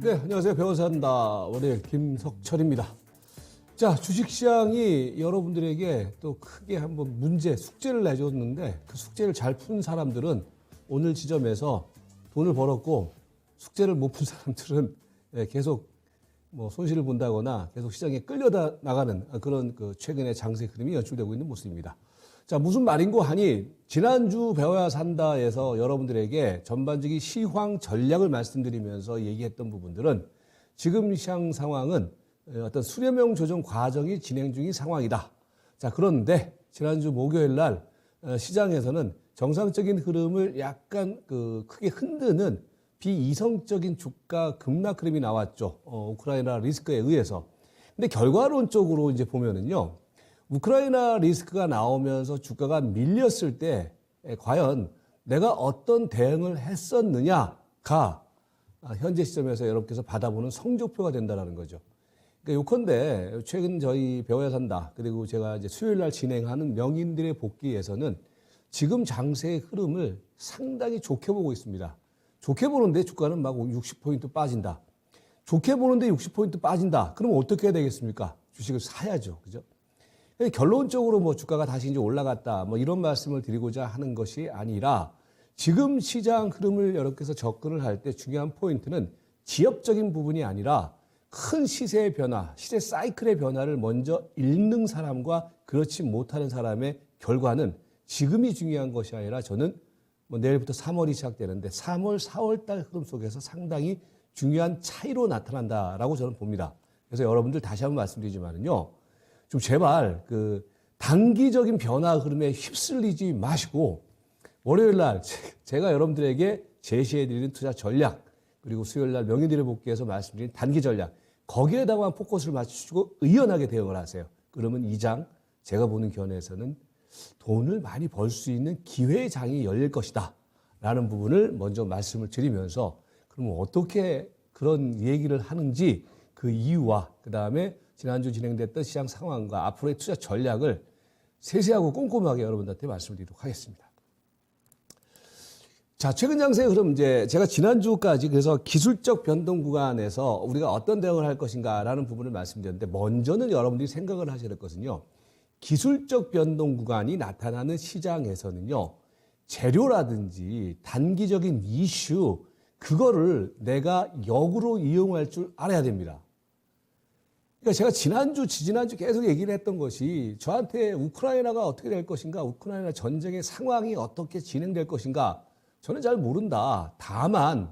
네, 안녕하세요. 배워서 한다. 월요일 김석철입니다. 자, 주식시장이 여러분들에게 또 크게 한번 숙제를 내줬는데 그 숙제를 잘 푼 사람들은 오늘 지점에서 돈을 벌었고 숙제를 못 푼 사람들은 계속 손실을 본다거나 계속 시장에 끌려다 나가는 그런 최근의 장세 흐름이 연출되고 있는 모습입니다. 자, 무슨 말인고 하니 지난주 배워야 산다에서 여러분들에게 전반적인 시황 전략을 말씀드리면서 얘기했던 부분들은 지금 시장 상황은 어떤 수렴형 조정 과정이 진행 중인 상황이다. 자, 그런데 지난주 목요일 날 시장에서는 정상적인 흐름을 약간 크게 흔드는 비이성적인 주가 급락 흐름이 나왔죠. 우크라이나 리스크에 의해서. 근데 결과론적으로 이제 보면은요. 우크라이나 리스크가 나오면서 주가가 밀렸을 때 과연 내가 어떤 대응을 했었느냐가 현재 시점에서 여러분께서 받아보는 성적표가 된다는 거죠. 그러니까 요컨대 최근 저희 배워야 산다 그리고 제가 이제 수요일 날 진행하는 명인들의 복귀에서는 지금 장세의 흐름을 상당히 좋게 보고 있습니다. 좋게 보는데 주가는 막 60포인트 빠진다. 좋게 보는데 60포인트 빠진다. 그럼 어떻게 해야 되겠습니까? 주식을 사야죠. 그죠? 결론적으로 주가가 다시 이제 올라갔다. 이런 말씀을 드리고자 하는 것이 아니라 지금 시장 흐름을 여러분께서 접근을 할 때 중요한 포인트는 지엽적인 부분이 아니라 큰 시세의 변화, 시세 사이클의 변화를 먼저 읽는 사람과 그렇지 못하는 사람의 결과는 지금이 중요한 것이 아니라 저는 내일부터 3월이 시작되는데 3월, 4월 달 흐름 속에서 상당히 중요한 차이로 나타난다라고 저는 봅니다. 그래서 여러분들 다시 한번 말씀드리지만은요. 좀 제발 단기적인 변화 흐름에 휩쓸리지 마시고 월요일 날 제가 여러분들에게 제시해드리는 투자 전략 그리고 수요일 날 명인들의 복귀에서 말씀드린 단기 전략 거기에다가만 포커스를 맞추시고 의연하게 대응을 하세요. 그러면 이 장 제가 보는 견해에서는 돈을 많이 벌 수 있는 기회의 장이 열릴 것이다 라는 부분을 먼저 말씀을 드리면서 그러면 어떻게 그런 얘기를 하는지 그 이유와 그 다음에 지난주 진행됐던 시장 상황과 앞으로의 투자 전략을 세세하고 꼼꼼하게 여러분들한테 말씀드리도록 하겠습니다. 자, 최근 장세의 흐름 제가 지난주까지 그래서 기술적 변동 구간에서 우리가 어떤 대응을 할 것인가라는 부분을 말씀드렸는데 먼저는 여러분들이 생각을 하셔야 될 것은요. 기술적 변동 구간이 나타나는 시장에서는요. 재료라든지 단기적인 이슈 그거를 내가 역으로 이용할 줄 알아야 됩니다. 그러니까 제가 지난주 계속 얘기를 했던 것이 저한테 우크라이나가 어떻게 될 것인가, 우크라이나 전쟁의 상황이 어떻게 진행될 것인가, 저는 잘 모른다. 다만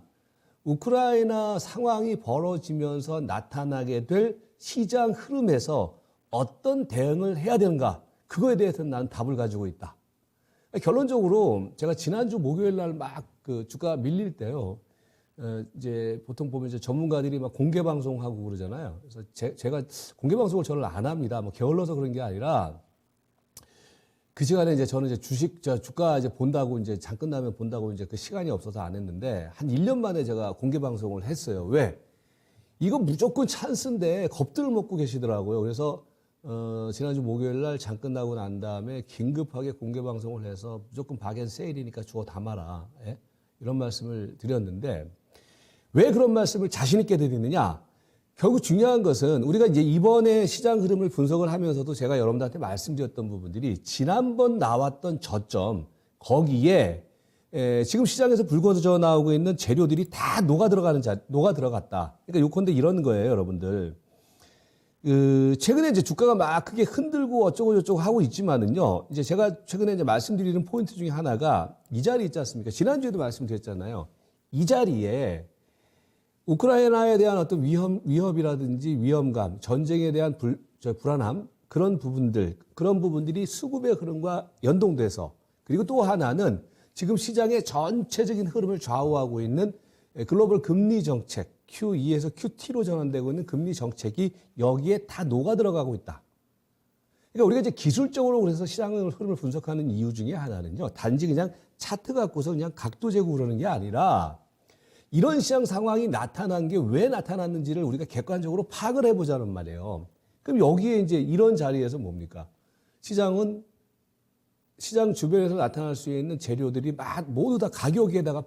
우크라이나 상황이 벌어지면서 나타나게 될 시장 흐름에서 어떤 대응을 해야 되는가, 그거에 대해서는 난 답을 가지고 있다. 결론적으로 제가 지난주 목요일 날 막 주가 밀릴 때요. 이제 보통 보면 이제 전문가들이 막 공개 방송하고 그러잖아요. 그래서 제가 공개 방송을 저는 안 합니다. 게을러서 그런 게 아니라 그 시간에 이제 저는 주가 이제 본다고 이제 장 끝나면 본다고 이제 그 시간이 없어서 안 했는데 한 1년 만에 제가 공개 방송을 했어요. 왜? 이거 무조건 찬스인데 겁들을 먹고 계시더라고요. 그래서 지난주 목요일 날 장 끝나고 난 다음에 긴급하게 공개 방송을 해서 무조건 박앤 세일이니까 주워 담아라. 예? 이런 말씀을 드렸는데 왜 그런 말씀을 자신 있게 드리느냐? 결국 중요한 것은 우리가 이제 이번에 시장 흐름을 분석을 하면서도 제가 여러분들한테 말씀드렸던 부분들이 지난번 나왔던 저점 거기에 지금 시장에서 불거져 나오고 있는 재료들이 다 녹아 들어갔다. 그러니까 요컨대 이런 거예요, 여러분들. 최근에 이제 주가가 막 크게 흔들고 어쩌고 저쩌고 하고 있지만은요. 이제 제가 최근에 이제 말씀드리는 포인트 중에 하나가 이 자리 있지 않습니까? 지난주에도 말씀드렸잖아요. 이 자리에 우크라이나에 대한 어떤 위협이라든지 위험감, 전쟁에 대한 불안함, 그런 부분들이 수급의 흐름과 연동돼서 그리고 또 하나는 지금 시장의 전체적인 흐름을 좌우하고 있는 글로벌 금리 정책, QE에서 QT로 전환되고 있는 금리 정책이 여기에 다 녹아 들어가고 있다. 그러니까 우리가 이제 기술적으로 그래서 시장의 흐름을 분석하는 이유 중에 하나는요, 단지 그냥 차트 갖고서 그냥 각도 재고 그러는 게 아니라 이런 시장 상황이 나타난 게 왜 나타났는지를 우리가 객관적으로 파악을 해보자는 말이에요. 그럼 여기에 이제 이런 자리에서 뭡니까? 시장 주변에서 나타날 수 있는 재료들이 모두 다 가격에다가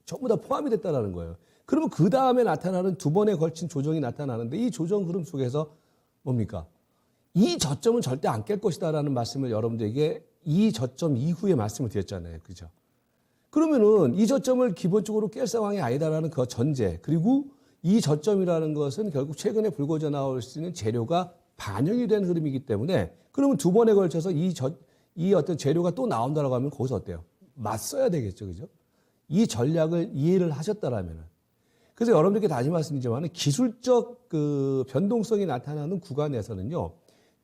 전부 다 포함이 됐다는 거예요. 그러면 그 다음에 나타나는 두 번에 걸친 조정이 나타나는데 이 조정 흐름 속에서 뭡니까? 이 저점은 절대 안 깰 것이다라는 말씀을 여러분들에게 이 저점 이후에 말씀을 드렸잖아요. 그죠? 그러면은 이 저점을 기본적으로 깰 상황이 아니다라는 그 전제, 그리고 이 저점이라는 것은 결국 최근에 불거져 나올 수 있는 재료가 반영이 된 흐름이기 때문에 그러면 두 번에 걸쳐서 이 어떤 재료가 또 나온다라고 하면 거기서 어때요? 맞서야 되겠죠. 그죠? 이 전략을 이해를 하셨다라면은. 그래서 여러분들께 다시 말씀드리지만 기술적 그 변동성이 나타나는 구간에서는요,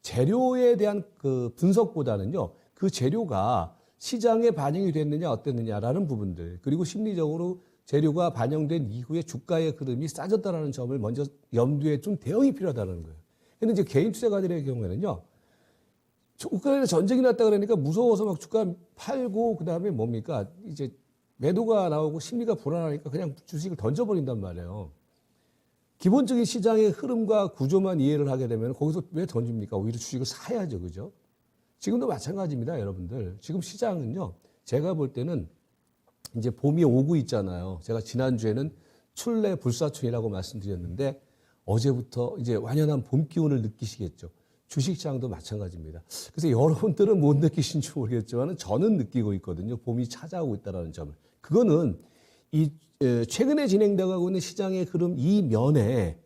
재료에 대한 그 분석보다는요, 그 재료가 시장에 반영이 됐느냐 어땠느냐라는 부분들, 그리고 심리적으로 재료가 반영된 이후에 주가의 흐름이 싸졌다라는 점을 먼저 염두에 둔 대응이 필요하다는 거예요. 근데 이제 개인 투자가들의 경우에는요, 우크라이나 전쟁이 났다 그러니까 무서워서 막 주가 팔고 그다음에 뭡니까? 이제 매도가 나오고 심리가 불안하니까 그냥 주식을 던져버린단 말이에요. 기본적인 시장의 흐름과 구조만 이해를 하게 되면 거기서 왜 던집니까? 오히려 주식을 사야죠. 그죠? 지금도 마찬가지입니다, 여러분들. 지금 시장은요, 제가 볼 때는 이제 봄이 오고 있잖아요. 제가 지난주에는 출래 불사춘이라고 말씀드렸는데 어제부터 이제 완연한 봄 기운을 느끼시겠죠. 주식시장도 마찬가지입니다. 그래서 여러분들은 못 느끼신지 모르겠지만 저는 느끼고 있거든요. 봄이 찾아오고 있다는 점을. 그거는 이 최근에 진행되고 있는 시장의 흐름 이 면에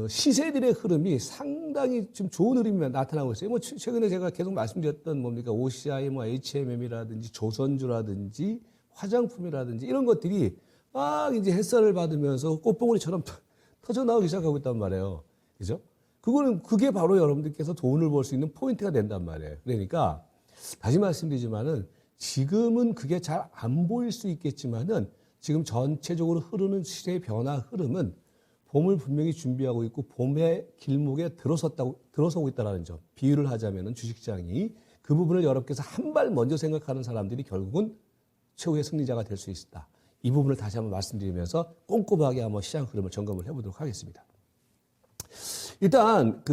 시세들의 흐름이 상당히 지금 좋은 흐름이 나타나고 있어요. 뭐 최근에 제가 계속 말씀드렸던 뭡니까? OCI, 뭐 HMM이라든지 조선주라든지 화장품이라든지 이런 것들이 막 이제 햇살을 받으면서 꽃봉오리처럼 터져 나오기 시작하고 있단 말이에요. 그죠? 그게 바로 여러분들께서 돈을 벌 수 있는 포인트가 된단 말이에요. 그러니까 다시 말씀드리지만은 지금은 그게 잘 안 보일 수 있겠지만은 지금 전체적으로 흐르는 시세의 변화 흐름은 봄을 분명히 준비하고 있고 봄의 길목에 들어서고 있다는 점. 비유를 하자면은 주식시장이 그 부분을 여러분께서 한 발 먼저 생각하는 사람들이 결국은 최후의 승리자가 될 수 있다. 이 부분을 다시 한번 말씀드리면서 꼼꼼하게 한번 시장 흐름을 점검을 해보도록 하겠습니다. 일단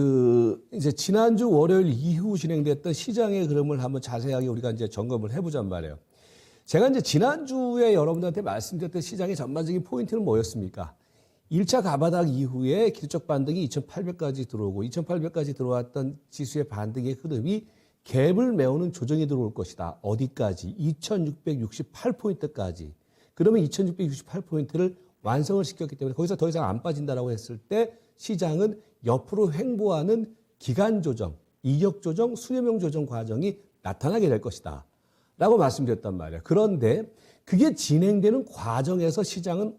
이제 지난주 월요일 이후 진행됐던 시장의 흐름을 한번 자세하게 우리가 이제 점검을 해보잔 말이에요. 제가 이제 지난주에 여러분들한테 말씀드렸던 시장의 전반적인 포인트는 뭐였습니까? 1차 가바닥 이후에 기술적 반등이 2,800까지 들어오고 2,800까지 들어왔던 지수의 반등의 흐름이 갭을 메우는 조정이 들어올 것이다. 어디까지? 2,668포인트까지. 그러면 2,668포인트를 완성을 시켰기 때문에 거기서 더 이상 안 빠진다라고 했을 때 시장은 옆으로 횡보하는 기간 조정, 이격 조정, 수렴형 조정 과정이 나타나게 될 것이다. 라고 말씀드렸단 말이에요. 그런데 그게 진행되는 과정에서 시장은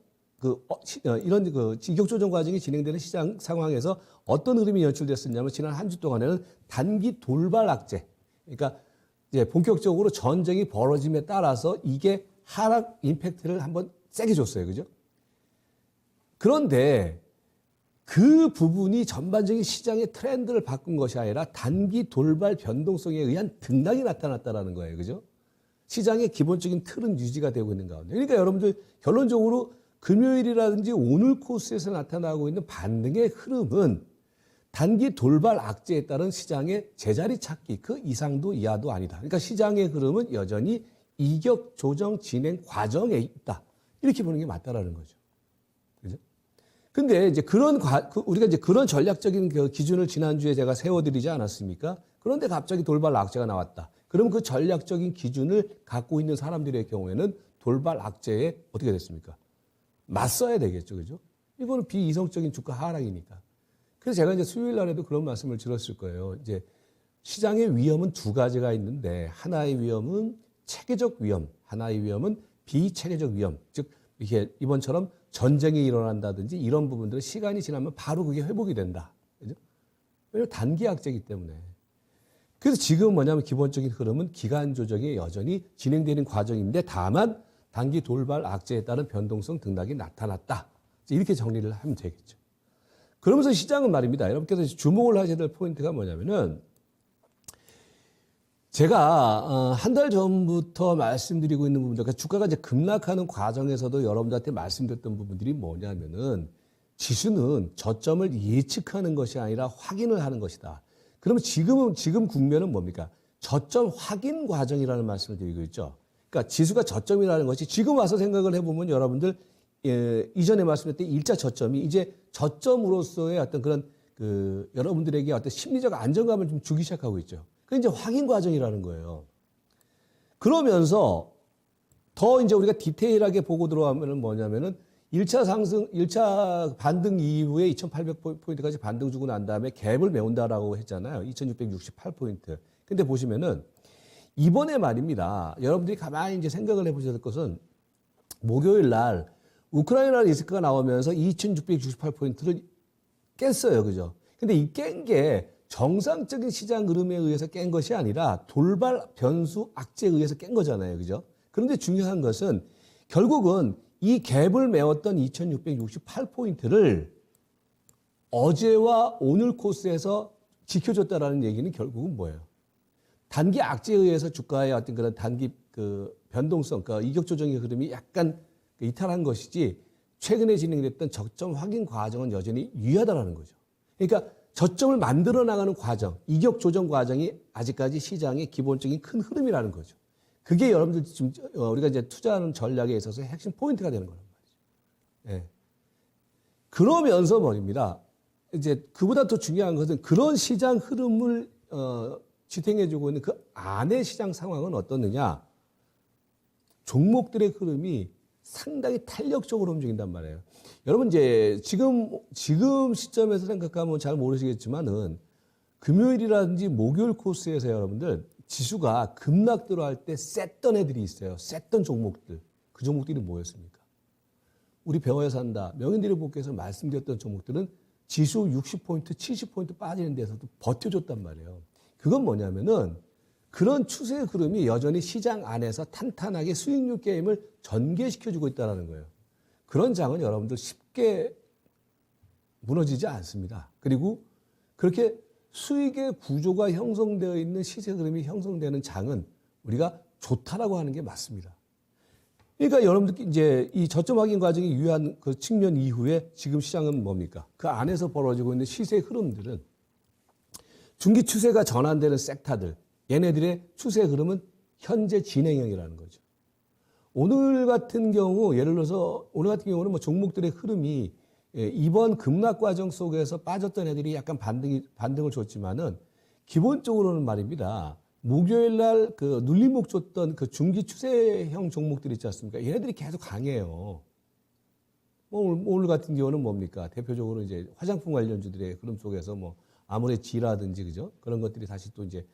이런 이격 조정 과정이 진행되는 시장 상황에서 어떤 흐름이 연출됐었냐면 지난 한 주 동안에는 단기 돌발 악재. 그러니까 이제 본격적으로 전쟁이 벌어짐에 따라서 이게 하락 임팩트를 한번 세게 줬어요. 그죠? 그런데 그 부분이 전반적인 시장의 트렌드를 바꾼 것이 아니라 단기 돌발 변동성에 의한 등락이 나타났다는 거예요. 그죠? 시장의 기본적인 틀은 유지가 되고 있는 가운데. 그러니까 여러분들 결론적으로 금요일이라든지 오늘 코스에서 나타나고 있는 반등의 흐름은 단기 돌발 악재에 따른 시장의 제자리 찾기 그 이상도 이하도 아니다. 그러니까 시장의 흐름은 여전히 이격 조정 진행 과정에 있다. 이렇게 보는 게 맞다라는 거죠. 그죠? 근데 이제 우리가 이제 그런 전략적인 기준을 지난주에 제가 세워드리지 않았습니까? 그런데 갑자기 돌발 악재가 나왔다. 그럼 그 전략적인 기준을 갖고 있는 사람들의 경우에는 돌발 악재에 어떻게 됐습니까? 맞서야 되겠죠. 그죠? 이거는 비이성적인 주가 하락이니까. 그래서 제가 이제 수요일 날에도 그런 말씀을 드렸을 거예요. 이제 시장의 위험은 두 가지가 있는데 하나의 위험은 체계적 위험, 하나의 위험은 비체계적 위험. 즉 이렇게 이번처럼 전쟁이 일어난다든지 이런 부분들은 시간이 지나면 바로 그게 회복이 된다. 그죠? 왜냐하면 단기 악재이기 때문에. 그래서 지금 뭐냐면 기본적인 흐름은 기간 조정이 여전히 진행되는 과정인데 다만 단기 돌발 악재에 따른 변동성 등락이 나타났다. 이렇게 정리를 하면 되겠죠. 그러면서 시장은 말입니다. 여러분께서 주목을 하셔야 될 포인트가 뭐냐면은 제가 한 달 전부터 말씀드리고 있는 부분들, 그러니까 주가가 이제 급락하는 과정에서도 여러분들한테 말씀드렸던 부분들이 뭐냐면은 지수는 저점을 예측하는 것이 아니라 확인을 하는 것이다. 그러면 지금 국면은 뭡니까? 저점 확인 과정이라는 말씀을 드리고 있죠. 그러니까 지수가 저점이라는 것이 지금 와서 생각을 해보면 여러분들 이전에 말씀드렸던 1차 저점이 이제 저점으로서의 어떤 그런 여러분들에게 어떤 심리적 안정감을 좀 주기 시작하고 있죠. 그게 이제 확인 과정이라는 거예요. 그러면서 더 이제 우리가 디테일하게 보고 들어가면은 뭐냐면은 1차 반등 이후에 2,800포인트까지 반등 주고 난 다음에 갭을 메운다라고 했잖아요. 2,668포인트. 근데 보시면은 이번에 말입니다. 여러분들이 가만히 이제 생각을 해보셔야 될 것은 목요일 날 우크라이나 리스크가 나오면서 2,668포인트를 깼어요. 그죠? 근데 이 깬 게 정상적인 시장 흐름에 의해서 깬 것이 아니라 돌발 변수 악재에 의해서 깬 거잖아요. 그죠? 그런데 중요한 것은 결국은 이 갭을 메웠던 2,668포인트를 어제와 오늘 코스에서 지켜줬다라는 얘기는 결국은 뭐예요? 단기 악재에 의해서 주가의 어떤 그런 단기 변동성, 그러니까 이격 조정의 흐름이 약간 이탈한 것이지 최근에 진행됐던 저점 확인 과정은 여전히 유효하다라는 거죠. 그러니까 저점을 만들어 나가는 과정, 이격 조정 과정이 아직까지 시장의 기본적인 큰 흐름이라는 거죠. 그게 여러분들 지금 우리가 이제 투자하는 전략에 있어서 핵심 포인트가 되는 거란 말이죠. 예. 그러면서 말입니다. 이제 그보다 더 중요한 것은 그런 시장 흐름을 지탱해주고 있는 그 안의 시장 상황은 어떻느냐? 종목들의 흐름이 상당히 탄력적으로 움직인단 말이에요. 여러분 이제 지금 시점에서 생각하면 잘 모르시겠지만은 금요일이라든지 목요일 코스에서 여러분들 지수가 급락 들어갈 때 셌던 애들이 있어요. 셌던 종목들. 그 종목들이 뭐였습니까? 우리 배워야 산다. 명인들의 복귀에서 말씀드렸던 종목들은 지수 60포인트, 70포인트 빠지는 데서도 버텨줬단 말이에요. 그건 뭐냐면은 그런 추세의 흐름이 여전히 시장 안에서 탄탄하게 수익률 게임을 전개시켜주고 있다는 거예요. 그런 장은 여러분들 쉽게 무너지지 않습니다. 그리고 그렇게 수익의 구조가 형성되어 있는 시세 흐름이 형성되는 장은 우리가 좋다라고 하는 게 맞습니다. 그러니까 여러분들 이제 이 저점 확인 과정이 유효한 그 측면 이후에 지금 시장은 뭡니까? 그 안에서 벌어지고 있는 시세 흐름들은 중기 추세가 전환되는 섹터들, 얘네들의 추세 흐름은 현재 진행형이라는 거죠. 오늘 같은 경우, 예를 들어서 오늘 같은 경우는 뭐 종목들의 흐름이 이번 급락 과정 속에서 빠졌던 애들이 약간 반등을 줬지만은 기본적으로는 말입니다. 목요일 날 그 눌림목 줬던 그 중기 추세형 종목들 있지 않습니까? 얘네들이 계속 강해요. 오늘 같은 경우는 뭡니까? 대표적으로 이제 화장품 관련주들의 흐름 속에서 뭐 아모레지라든지 그죠? 그런 것들이 다시 또 이제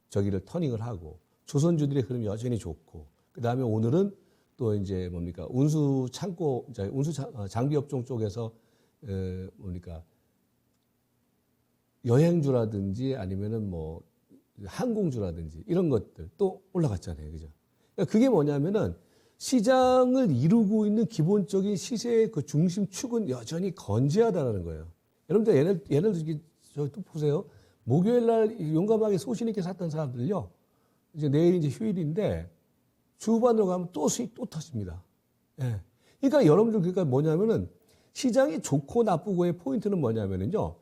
저기를 터닝을 하고 조선주들의 흐름이 여전히 좋고 그 다음에 오늘은 또 이제 뭡니까 운수 창고 운수 장비 업종 쪽에서 뭡니까 여행주라든지 아니면은 뭐 항공주라든지 이런 것들 또 올라갔잖아요, 그죠? 그러니까 그게 뭐냐면은 시장을 이루고 있는 기본적인 시세의 그 중심 축은 여전히 건재하다는 거예요. 여러분들 예를 들기 또 보세요. 목요일 날 용감하게 소신 있게 샀던 사람들요. 이제 내일 이제 휴일인데 주반으로 가면 또 수익 또 터집니다. 예. 그러니까 여러분들 그러니까 뭐냐면은 시장이 좋고 나쁘고의 포인트는 뭐냐면은요.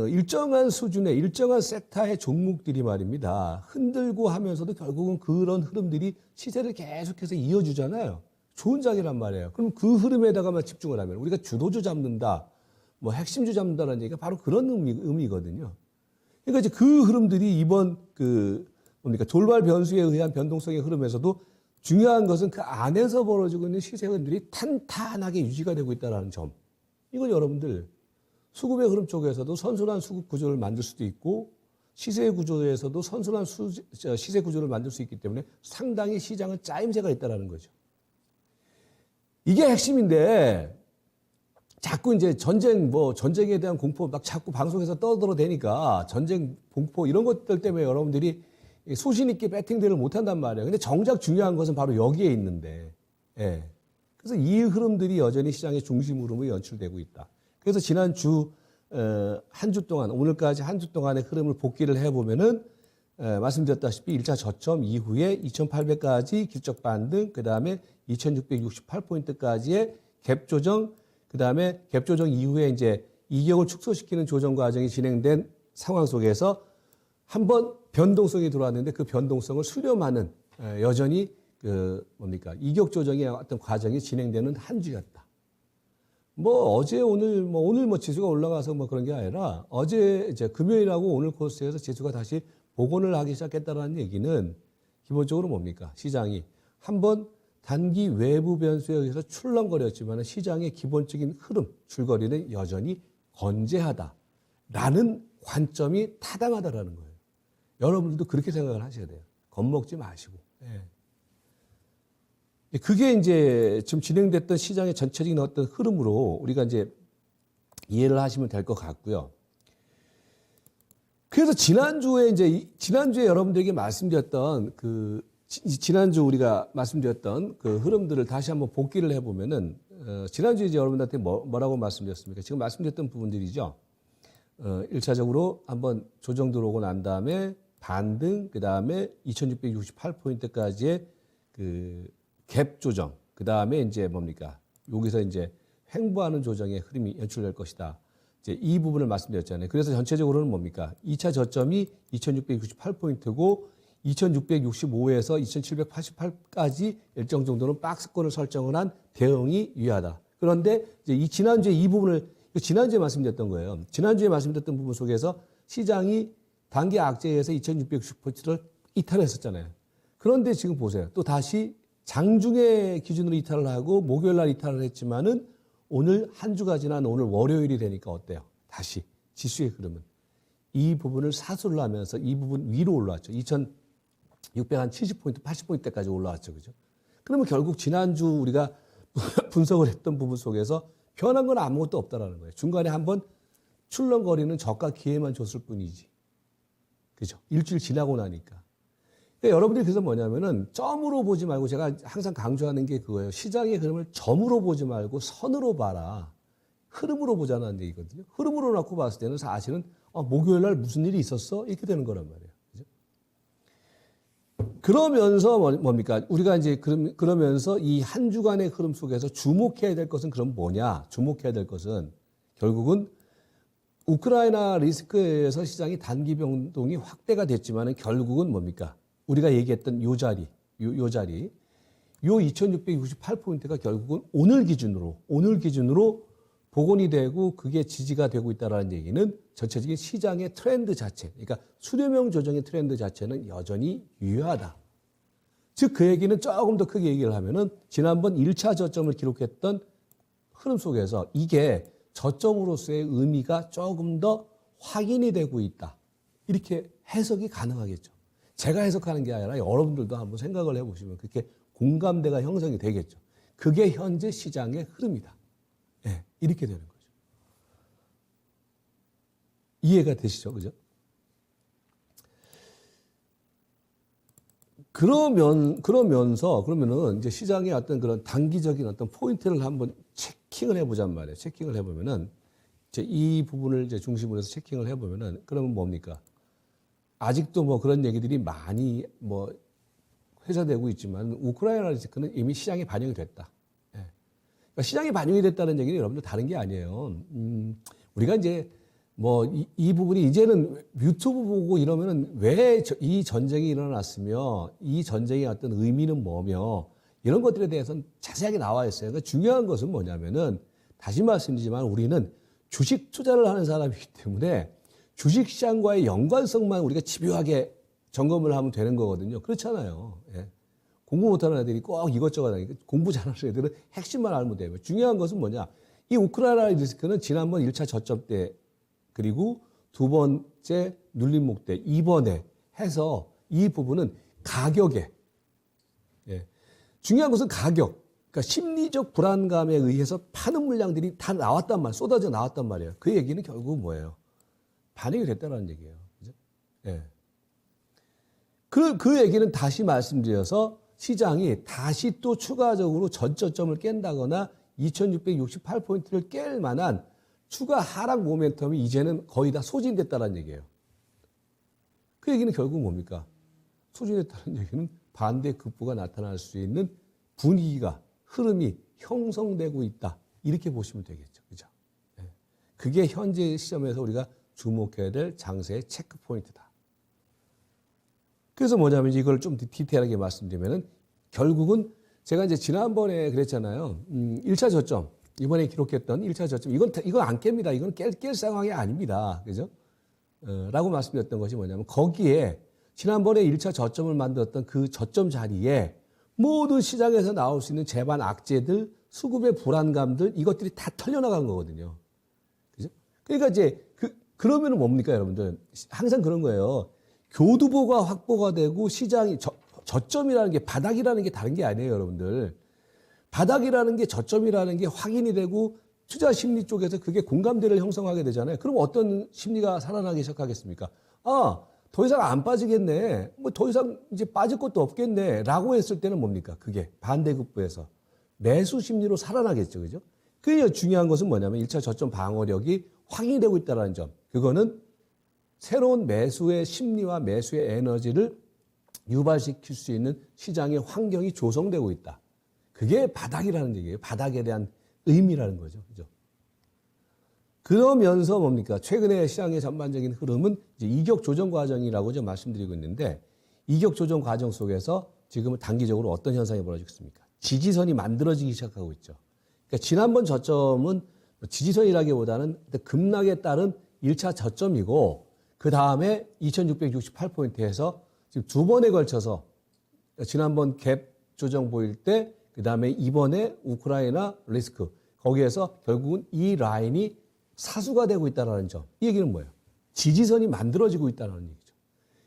일정한 수준의 일정한 섹터의 종목들이 말입니다. 흔들고 하면서도 결국은 그런 흐름들이 시세를 계속해서 이어주잖아요. 좋은 장이란 말이에요. 그럼 그 흐름에다가만 집중을 하면 우리가 주도주 잡는다, 뭐 핵심주 잡는다는 얘기가 바로 그런 의미거든요. 그러니까 이제 그 흐름들이 이번 뭡니까 돌발 변수에 의한 변동성의 흐름에서도 중요한 것은 그 안에서 벌어지고 있는 시세 흐름들이 탄탄하게 유지가 되고 있다는 점. 이걸 여러분들 수급의 흐름 쪽에서도 선순환 수급 구조를 만들 수도 있고 시세 구조에서도 선순환 시세 구조를 만들 수 있기 때문에 상당히 시장은 짜임새가 있다는 거죠. 이게 핵심인데 자꾸 이제 전쟁에 대한 공포 막 자꾸 방송에서 떠들어대니까 전쟁 공포 이런 것들 때문에 여러분들이 소신 있게 배팅들을 못 한단 말이에요. 근데 정작 중요한 것은 바로 여기에 있는데, 예. 그래서 이 흐름들이 여전히 시장의 중심 흐름으로 연출되고 있다. 그래서 지난 한 주 동안, 오늘까지 한 주 동안의 흐름을 복기를 해보면은, 말씀드렸다시피 1차 저점 이후에 2,800까지 기술적 반등, 그 다음에 2,668포인트까지의 갭 조정, 그 다음에 갭 조정 이후에 이제 이격을 축소시키는 조정 과정이 진행된 상황 속에서 한번 변동성이 들어왔는데 그 변동성을 수렴하는 여전히 이격 조정의 어떤 과정이 진행되는 한 주였다. 뭐 어제 오늘 지수가 올라가서 뭐 그런 게 아니라 어제 이제 금요일하고 오늘 코스에서 지수가 다시 복원을 하기 시작했다는 얘기는 기본적으로 뭡니까? 시장이 한번 단기 외부 변수에 의해서 출렁거렸지만 시장의 기본적인 흐름, 줄거리는 여전히 건재하다라는 관점이 타당하다라는 거예요. 여러분들도 그렇게 생각을 하셔야 돼요. 겁먹지 마시고. 예. 그게 이제 지금 진행됐던 시장의 전체적인 어떤 흐름으로 우리가 이제 이해를 하시면 될 것 같고요. 그래서 지난주에 여러분들에게 말씀드렸던 지난주 우리가 말씀드렸던 그 흐름들을 다시 한번 복기를 해보면은, 지난주에 이제 여러분들한테 뭐라고 말씀드렸습니까? 지금 말씀드렸던 부분들이죠. 1차적으로 한번 조정 들어오고 난 다음에 반등, 그 다음에 2668포인트까지의 갭 조정, 그 다음에 이제 뭡니까? 여기서 이제 횡보하는 조정의 흐름이 연출될 것이다. 이제 이 부분을 말씀드렸잖아요. 그래서 전체적으로는 뭡니까? 2차 저점이 2668포인트고 2665에서 2788까지 일정 정도는 박스권을 설정을 한 대응이 유효하다. 그런데 이제 지난주에 이 부분을 지난주에 말씀드렸던 거예요. 지난주에 말씀드렸던 부분 속에서 시장이 단기 악재에서 2660포인트를 이탈했었잖아요. 그런데 지금 보세요. 또 다시 장중에 기준으로 이탈을 하고 목요일 날 이탈을 했지만은 오늘 한 주가 지난 오늘 월요일이 되니까 어때요? 다시 지수의 흐름은 이 부분을 사수를 하면서 이 부분 위로 올라왔죠. 2670포인트, 80포인트까지 올라왔죠. 그죠? 그러면 결국 지난주 우리가 분석을 했던 부분 속에서 변한 건 아무것도 없다라는 거예요. 중간에 한번 출렁거리는 저가 기회만 줬을 뿐이지. 그죠? 일주일 지나고 나니까. 그러니까 여러분들이 그래서 뭐냐면은 점으로 보지 말고 제가 항상 강조하는 게 그거예요. 시장의 흐름을 점으로 보지 말고 선으로 봐라. 흐름으로 보자는 얘기거든요. 흐름으로 놓고 봤을 때는 사실은 목요일 날 무슨 일이 있었어? 이렇게 되는 거란 말이에요. 그죠? 그러면서 뭡니까? 우리가 이제 그러면서 이 한 주간의 흐름 속에서 주목해야 될 것은 그럼 뭐냐? 주목해야 될 것은 결국은 우크라이나 리스크에서 시장이 단기 변동이 확대가 됐지만은 결국은 뭡니까? 우리가 얘기했던 요 자리, 요 2668포인트가 결국은 오늘 기준으로 복원이 되고 그게 지지가 되고 있다는 얘기는 전체적인 시장의 트렌드 자체, 그러니까 수렴형 조정의 트렌드 자체는 여전히 유효하다. 즉 그 얘기는 조금 더 크게 얘기를 하면은 지난번 1차 저점을 기록했던 흐름 속에서 이게 저점으로서의 의미가 조금 더 확인이 되고 있다. 이렇게 해석이 가능하겠죠. 제가 해석하는 게 아니라 여러분들도 한번 생각을 해보시면 그렇게 공감대가 형성이 되겠죠. 그게 현재 시장의 흐름이다. 네, 이렇게 되는 거죠. 이해가 되시죠? 그죠? 그러면은 이제 시장의 어떤 그런 단기적인 어떤 포인트를 한번 체킹을 해보잔 말이에요. 체킹을 해보면은 이제 이 부분을 이제 중심으로 해서 체킹을 해보면은 그러면 뭡니까? 아직도 뭐 그런 얘기들이 많이 뭐 회자되고 있지만 우크라이나 리스크는 이미 시장에 반영이 됐다. 예. 그러니까 시장에 반영이 됐다는 얘기는 여러분들 다른 게 아니에요. 우리가 이제 뭐 이 부분이 이제는 유튜브 보고 이러면은 왜 이 전쟁이 일어났으며 이 전쟁의 어떤 의미는 뭐며 이런 것들에 대해서는 자세하게 나와 있어요. 그러니까 중요한 것은 뭐냐면은 다시 말씀드리지만 우리는 주식 투자를 하는 사람이기 때문에 주식시장과의 연관성만 우리가 집요하게 점검을 하면 되는 거거든요. 그렇잖아요. 예. 공부 못하는 애들이 꼭 이것저것 하니까 공부 잘하는 애들은 핵심만 알면 돼요. 중요한 것은 뭐냐. 이 우크라이나 리스크는 지난번 1차 저점 때 그리고 두 번째 눌림목 때 이번에 해서 이 부분은 가격에 중요한 것은 가격. 그러니까 심리적 불안감에 의해서 파는 물량들이 다 나왔단 말이에요. 쏟아져 나왔단 말이에요. 그 얘기는 결국 뭐예요? 반영이 됐다는 얘기예요. 그죠? 예. 그 얘기는 다시 말씀드려서 시장이 다시 또 추가적으로 전저점을 깬다거나 2668포인트를 깰 만한 추가 하락 모멘텀이 이제는 거의 다 소진됐다는 얘기예요. 그 얘기는 결국 뭡니까? 소진됐다는 얘기는 반대 급부가 나타날 수 있는 분위기가, 흐름이 형성되고 있다. 이렇게 보시면 되겠죠. 그죠? 예. 그게 현재 시점에서 우리가 주목해야 될 장세의 체크 포인트다. 그래서 뭐냐면 이걸 좀 디테일하게 말씀드리면은 결국은 제가 이제 지난번에 그랬잖아요. 1차 저점, 이번에 기록했던 1차 저점, 이건 안 깹니다. 이건 깰 상황이 아닙니다. 그죠? 라고 말씀드렸던 것이 뭐냐면 거기에 지난번에 1차 저점을 만들었던 그 저점 자리에 모든 시장에서 나올 수 있는 재반 악재들, 수급의 불안감들 이것들이 다 털려나간 거거든요. 그죠? 그러니까 이제 그러면은 뭡니까 여러분들? 항상 그런 거예요. 교두보가 확보가 되고 시장이 저점이라는 게 바닥이라는 게 다른 게 아니에요, 여러분들. 바닥이라는 게 저점이라는 게 확인이 되고 투자 심리 쪽에서 그게 공감대를 형성하게 되잖아요. 그럼 어떤 심리가 살아나기 시작하겠습니까? 아, 더 이상 안 빠지겠네. 뭐 더 이상 이제 빠질 것도 없겠네. 라고 했을 때는 뭡니까? 그게 반대급부에서 매수 심리로 살아나겠죠. 그죠? 그게 중요한 것은 뭐냐면 1차 저점 방어력이 확인이 되고 있다는 점. 그거는 새로운 매수의 심리와 매수의 에너지를 유발시킬 수 있는 시장의 환경이 조성되고 있다. 그게 바닥이라는 얘기예요. 바닥에 대한 의미라는 거죠. 그죠? 그러면서 뭡니까? 최근에 시장의 전반적인 흐름은 이제 이격 조정 과정이라고 좀 말씀드리고 있는데 이격 조정 과정 속에서 지금은 단기적으로 어떤 현상이 벌어지고 있습니까? 지지선이 만들어지기 시작하고 있죠. 그러니까 지난번 저점은 지지선이라기보다는 급락에 따른 1차 저점이고 그 다음에 2668포인트에서 지금 두 번에 걸쳐서 지난번 갭 조정 보일 때 그 다음에 이번에 우크라이나 리스크 거기에서 결국은 이 라인이 사수가 되고 있다는 점. 이 얘기는 뭐예요? 지지선이 만들어지고 있다는 얘기죠.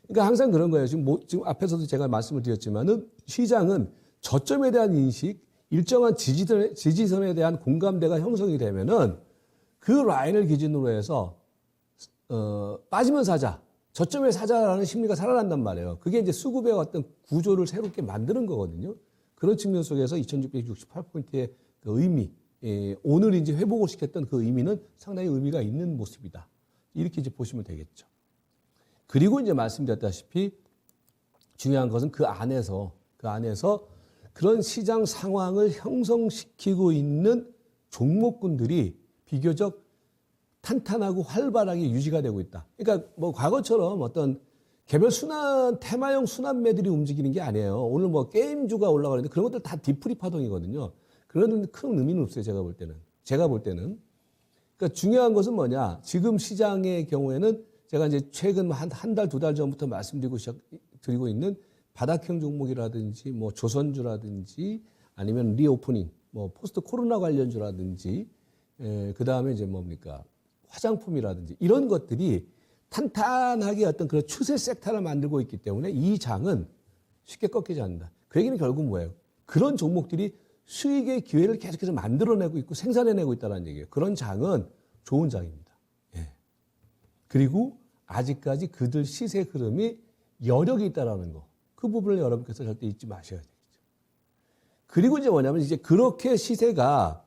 그러니까 항상 그런 거예요. 지금 앞에서도 제가 말씀을 드렸지만은 시장은 저점에 대한 인식, 일정한 지지선에 대한 공감대가 형성이 되면은 그 라인을 기준으로 해서 빠지면 사자, 저점에 사자라는 심리가 살아난단 말이에요. 그게 이제 수급의 어떤 구조를 새롭게 만드는 거거든요. 그런 측면 속에서 2668포인트의 그 의미, 오늘 이제 회복을 시켰던 그 의미는 상당히 의미가 있는 모습이다. 이렇게 이제 보시면 되겠죠. 그리고 이제 말씀드렸다시피 중요한 것은 그 안에서 그런 시장 상황을 형성시키고 있는 종목군들이 비교적 탄탄하고 활발하게 유지가 되고 있다. 그러니까 뭐 과거처럼 어떤 개별 순환, 테마형 순환매들이 움직이는 게 아니에요. 오늘 뭐 게임주가 올라가는데 그런 것들 다 디프리 파동이거든요. 그런 큰 의미는 없어요. 제가 볼 때는. 그러니까 중요한 것은 뭐냐. 지금 시장의 경우에는 제가 이제 최근 한 달, 두 달 전부터 드리고 있는 바닥형 종목이라든지 뭐 조선주라든지 아니면 리오프닝, 뭐 포스트 코로나 관련주라든지 그 다음에 이제 뭡니까. 화장품이라든지 이런 것들이 탄탄하게 어떤 그런 추세 섹터를 만들고 있기 때문에 이 장은 쉽게 꺾이지 않는다. 그 얘기는 결국 뭐예요? 그런 종목들이 수익의 기회를 계속해서 만들어내고 있고 생산해내고 있다는 얘기예요. 그런 장은 좋은 장입니다. 예. 그리고 아직까지 그들 시세 흐름이 여력이 있다는 거. 그 부분을 여러분께서 절대 잊지 마셔야 되겠죠. 그리고 이제 뭐냐면 이제 그렇게 시세가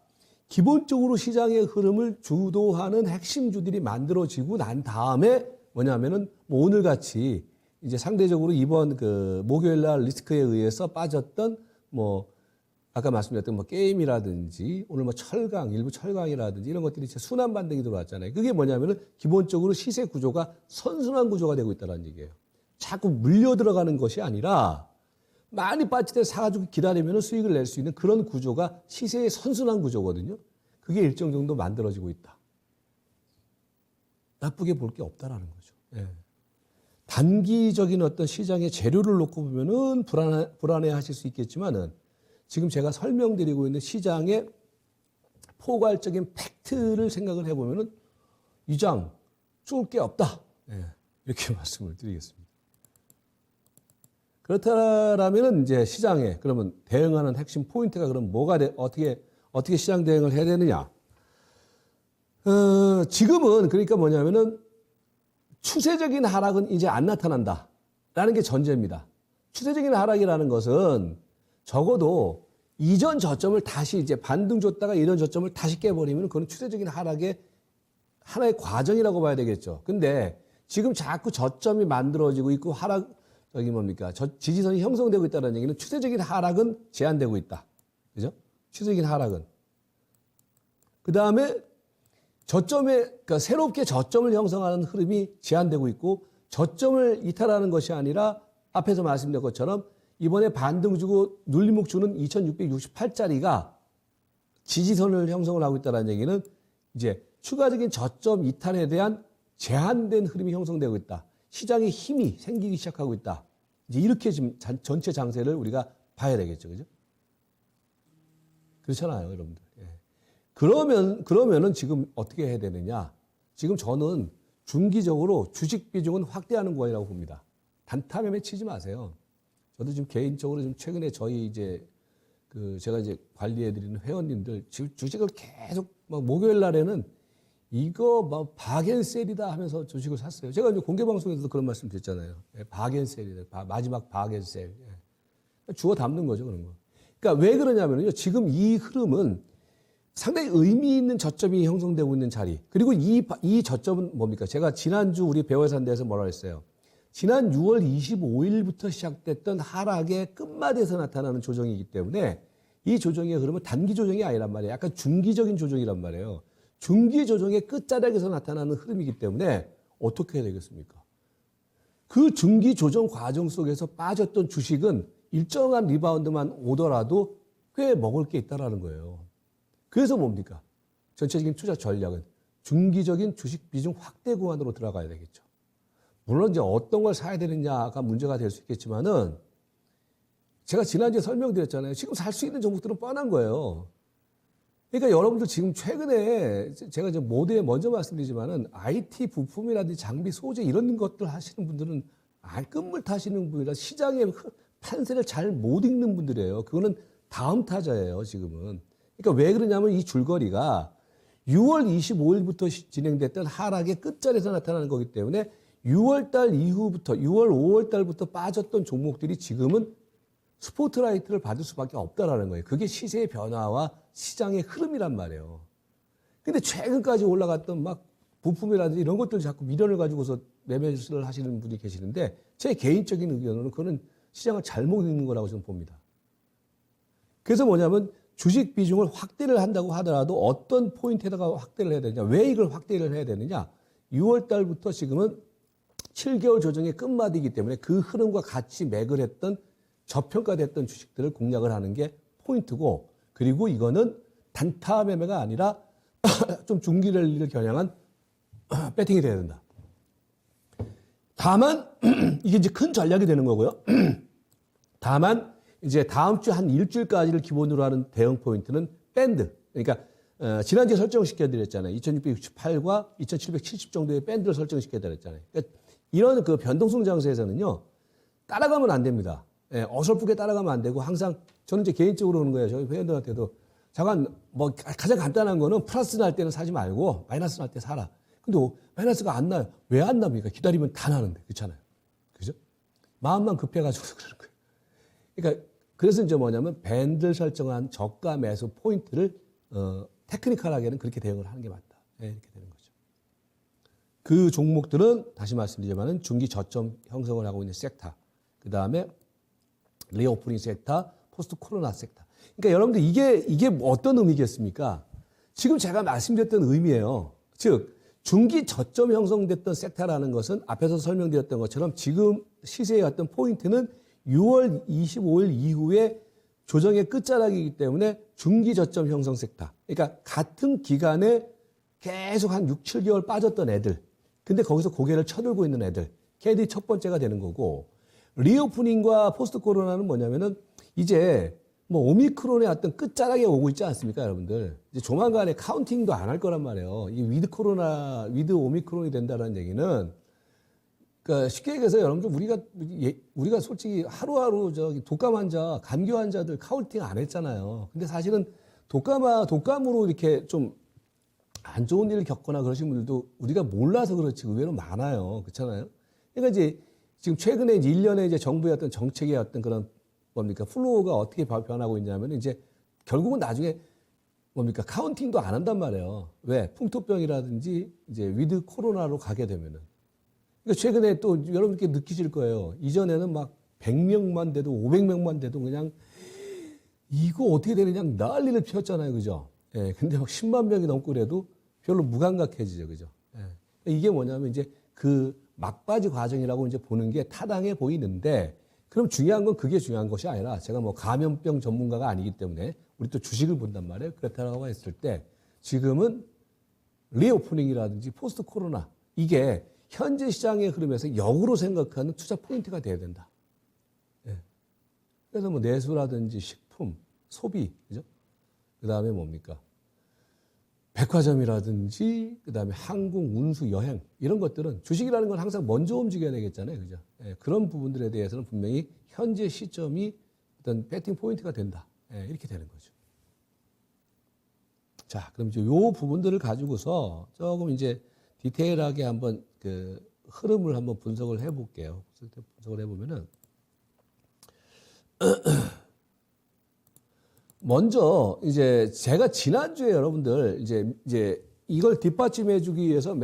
기본적으로 시장의 흐름을 주도하는 핵심주들이 만들어지고 난 다음에 뭐냐면은 뭐 오늘 같이 이제 상대적으로 이번 그 목요일 날 리스크에 의해서 빠졌던 뭐 아까 말씀드렸던 뭐 게임이라든지 오늘 뭐 철강, 일부 철강이라든지 이런 것들이 순환 반등이 들어왔잖아요. 그게 뭐냐면은 기본적으로 시세 구조가 선순환 구조가 되고 있다는 얘기예요. 자꾸 물려 들어가는 것이 아니라 많이 빠질 때 사가지고 기다리면 수익을 낼 수 있는 그런 구조가 시세의 선순환 구조거든요. 그게 일정 정도 만들어지고 있다. 나쁘게 볼 게 없다라는 거죠. 예. 단기적인 어떤 시장의 재료를 놓고 보면은 불안해 하실 수 있겠지만은 지금 제가 설명드리고 있는 시장의 포괄적인 팩트를 생각을 해보면은 이 장 쫄 게 없다. 예. 이렇게 말씀을 드리겠습니다. 그렇다면은 이제 시장에 그러면 대응하는 핵심 포인트가 그럼 뭐가 어떻게 시장 대응을 해야 되느냐? 지금은 그러니까 뭐냐면은 추세적인 하락은 이제 안 나타난다라는 게 전제입니다. 추세적인 하락이라는 것은 적어도 이전 저점을 다시 이제 반등 줬다가 이전 저점을 다시 깨버리면 그건 추세적인 하락의 하나의 과정이라고 봐야 되겠죠. 근데 지금 자꾸 저점이 만들어지고 있고 지지선이 형성되고 있다는 얘기는 추세적인 하락은 제한되고 있다. 그죠? 추세적인 하락은. 그 다음에 그러니까 새롭게 저점을 형성하는 흐름이 제한되고 있고 저점을 이탈하는 것이 아니라 앞에서 말씀드린 것처럼 이번에 반등 주고 눌림목 주는 2668짜리가 지지선을 형성을 하고 있다는 얘기는 이제 추가적인 저점 이탈에 대한 제한된 흐름이 형성되고 있다. 시장에 힘이 생기기 시작하고 있다. 이제 이렇게 지금 전체 장세를 우리가 봐야 되겠죠. 그죠? 그렇잖아요, 여러분들. 예. 그러면은 지금 어떻게 해야 되느냐? 지금 저는 중기적으로 주식 비중은 확대하는 거라고 봅니다. 단타 매매 치지 마세요. 저도 지금 개인적으로 좀 최근에 저희 이제 제가 이제 관리해드리는 회원님들 주식을 계속 막 목요일 날에는 이거 막 바겐셀이다 하면서 주식을 샀어요. 제가 이제 공개 방송에서도 그런 말씀 드렸잖아요. 예, 바겐셀이다. 마지막 바겐셀. 예. 주워 담는 거죠, 그런 거. 그러니까 왜 그러냐면요. 지금 이 흐름은 상당히 의미 있는 저점이 형성되고 있는 자리. 그리고 이 저점은 뭡니까? 제가 지난주 우리 배워산대에서 뭐라 했어요? 지난 6월 25일부터 시작됐던 하락의 끝마디에서 나타나는 조정이기 때문에 이 조정의 흐름은 단기 조정이 아니란 말이에요. 약간 중기적인 조정이란 말이에요. 중기 조정의 끝자락에서 나타나는 흐름이기 때문에 어떻게 해야 되겠습니까? 그 중기 조정 과정 속에서 빠졌던 주식은 일정한 리바운드만 오더라도 꽤 먹을 게 있다라는 거예요. 그래서 뭡니까? 전체적인 투자 전략은 중기적인 주식 비중 확대 구간으로 들어가야 되겠죠. 물론 이제 어떤 걸 사야 되느냐가 문제가 될 수 있겠지만은 제가 지난주에 설명드렸잖아요. 지금 살 수 있는 종목들은 뻔한 거예요. 그러니까 여러분들 지금 최근에 제가 이제 모두에 먼저 말씀드리지만은 IT 부품이라든지 장비 소재 이런 것들 하시는 분들은 끝물 타시는 분이라 시장의 판세를 잘 못 읽는 분들이에요. 그거는 다음 타자예요, 지금은. 그러니까 왜 그러냐면 이 줄거리가 6월 25일부터 진행됐던 하락의 끝자리에서 나타나는 거기 때문에 6월 달 이후부터 6월 5월 달부터 빠졌던 종목들이 지금은 스포트라이트를 받을 수밖에 없다라는 거예요. 그게 시세의 변화와 시장의 흐름이란 말이에요. 근데 최근까지 올라갔던 막 부품이라든지 이런 것들 자꾸 미련을 가지고서 매매를 하시는 분이 계시는데 제 개인적인 의견으로는 그거는 시장을 잘못 읽는 거라고 저는 봅니다. 그래서 뭐냐면 주식 비중을 확대를 한다고 하더라도 어떤 포인트에다가 확대를 해야 되느냐, 왜 이걸 확대를 해야 되느냐, 6월 달부터 지금은 7개월 조정의 끝마디이기 때문에 그 흐름과 같이 맥을 했던 저평가됐던 주식들을 공략을 하는 게 포인트고, 그리고 이거는 단타 매매가 아니라 좀 중기 랠리를 겨냥한 배팅이 돼야 된다. 다만 이게 이제 큰 전략이 되는 거고요. 다만 이제 다음 주 한 일주일까지를 기본으로 하는 대응 포인트는 밴드. 그러니까 지난주에 설정시켜드렸잖아요. 2668과 2770 정도의 밴드를 설정시켜드렸잖아요. 그러니까 이런 그 변동성 장세에서는요, 따라가면 안 됩니다. 예, 어설프게 따라가면 안 되고, 항상 저는 이제 개인적으로 오는 거예요. 저희 회원들한테도 잠깐 뭐 가장 간단한 거는 플러스 날 때는 사지 말고 마이너스 날 때 사라. 근데 마이너스가 안 나요. 왜 안 납니까? 기다리면 다 나는데. 그렇잖아요. 그죠? 마음만 급해가지고 그러는 거예요. 그러니까 그래서 이제 뭐냐면 밴드를 설정한 저가 매수 포인트를 테크니컬하게는 그렇게 대응을 하는 게 맞다. 네, 이렇게 되는 거죠. 그 종목들은 다시 말씀드리지만은 중기 저점 형성을 하고 있는 섹터, 그 다음에 리오프닝 섹터, 포스트 코로나 섹터. 그러니까 여러분들 이게 어떤 의미겠습니까? 지금 제가 말씀드렸던 의미예요. 즉 중기 저점 형성됐던 섹터라는 것은 앞에서 설명드렸던 것처럼 지금 시세의 어떤 포인트는 6월 25일 이후에 조정의 끝자락이기 때문에 중기 저점 형성 섹터. 그러니까 같은 기간에 계속 한 6, 7개월 빠졌던 애들. 근데 거기서 고개를 쳐들고 있는 애들. 걔들이 첫 번째가 되는 거고, 리오프닝과 포스트 코로나는 뭐냐면은 이제 뭐 오미크론의 어떤 끝자락에 오고 있지 않습니까, 여러분들? 이제 조만간에 카운팅도 안 할 거란 말이에요. 이 위드 오미크론이 된다는 얘기는, 그러니까 쉽게 얘기해서 여러분들 우리가 솔직히 하루하루 독감 환자, 감기 환자들 카운팅 안 했잖아요. 근데 사실은 독감으로 이렇게 좀 안 좋은 일을 겪거나 그러신 분들도 우리가 몰라서 그렇지 의외로 많아요. 그렇잖아요. 그러니까 이제 지금 최근에 이제 1년의 이제 정부의 어떤 정책의 어떤 그런 뭡니까 플로우가 어떻게 변하고 있냐면 이제 결국은 나중에 뭡니까 카운팅도 안 한단 말이에요. 왜? 풍토병이라든지 이제 위드 코로나로 가게 되면은. 그러니까 최근에 또 여러분께 느끼실 거예요. 이전에는 막 100명만 돼도 500명만 돼도 그냥 이거 어떻게 되느냐 난리를 피웠잖아요. 그죠? 예. 근데 막 10만 명이 넘고 그래도 별로 무감각해지죠. 그죠? 예. 이게 뭐냐면 이제 그 막바지 과정이라고 이제 보는 게 타당해 보이는데, 그럼 중요한 건 그게 중요한 것이 아니라 제가 뭐 감염병 전문가가 아니기 때문에 우리 또 주식을 본단 말이에요. 그렇다고 했을 때 지금은 리오프닝이라든지 포스트 코로나 이게 현재 시장의 흐름에서 역으로 생각하는 투자 포인트가 돼야 된다. 예. 그래서 뭐 내수라든지 식품, 소비, 그죠? 그 다음에 뭡니까? 백화점이라든지, 그 다음에 항공, 운수, 여행, 이런 것들은 주식이라는 건 항상 먼저 움직여야 되겠잖아요. 그죠? 예. 그런 부분들에 대해서는 분명히 현재 시점이 어떤 배팅 포인트가 된다. 예. 이렇게 되는 거죠. 자, 그럼 이제 요 부분들을 가지고서 조금 이제 디테일하게 한번 그 흐름을 한번 분석을 해볼게요. 분석을 해보면은 먼저 이제 제가 지난주에 여러분들 이제 이걸 뒷받침해주기 위해서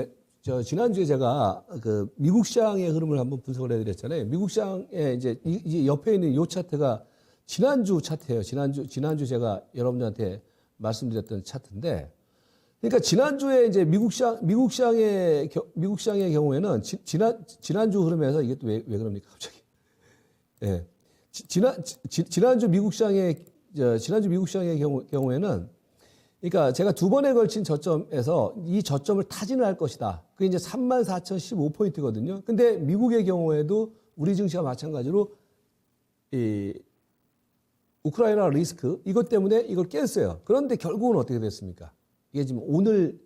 지난주에 제가 그 미국 시장의 흐름을 한번 분석을 해드렸잖아요. 미국 시장에 이제 이 옆에 있는 이 차트가 지난주 차트예요. 지난주 제가 여러분들한테 말씀드렸던 차트인데, 그러니까 지난주에 이제 미국 시장의 경우에는 지난주 흐름에서 이게 또 왜 그럽니까 갑자기? 예, 지난주 미국 시장의 경우에는, 그러니까 제가 두 번에 걸친 저점에서 이 저점을 타진을 할 것이다. 그게 이제 34,015포인트거든요. 근데 미국의 경우에도 우리 증시와 마찬가지로 이 우크라이나 리스크 이것 때문에 이걸 깼어요. 그런데 결국은 어떻게 됐습니까? 이게 지금 오늘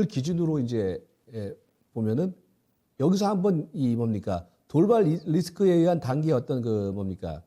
기준으로 이제 보면은 여기서 한번 이 뭡니까 돌발 리스크에 의한 단기 어떤 그 뭡니까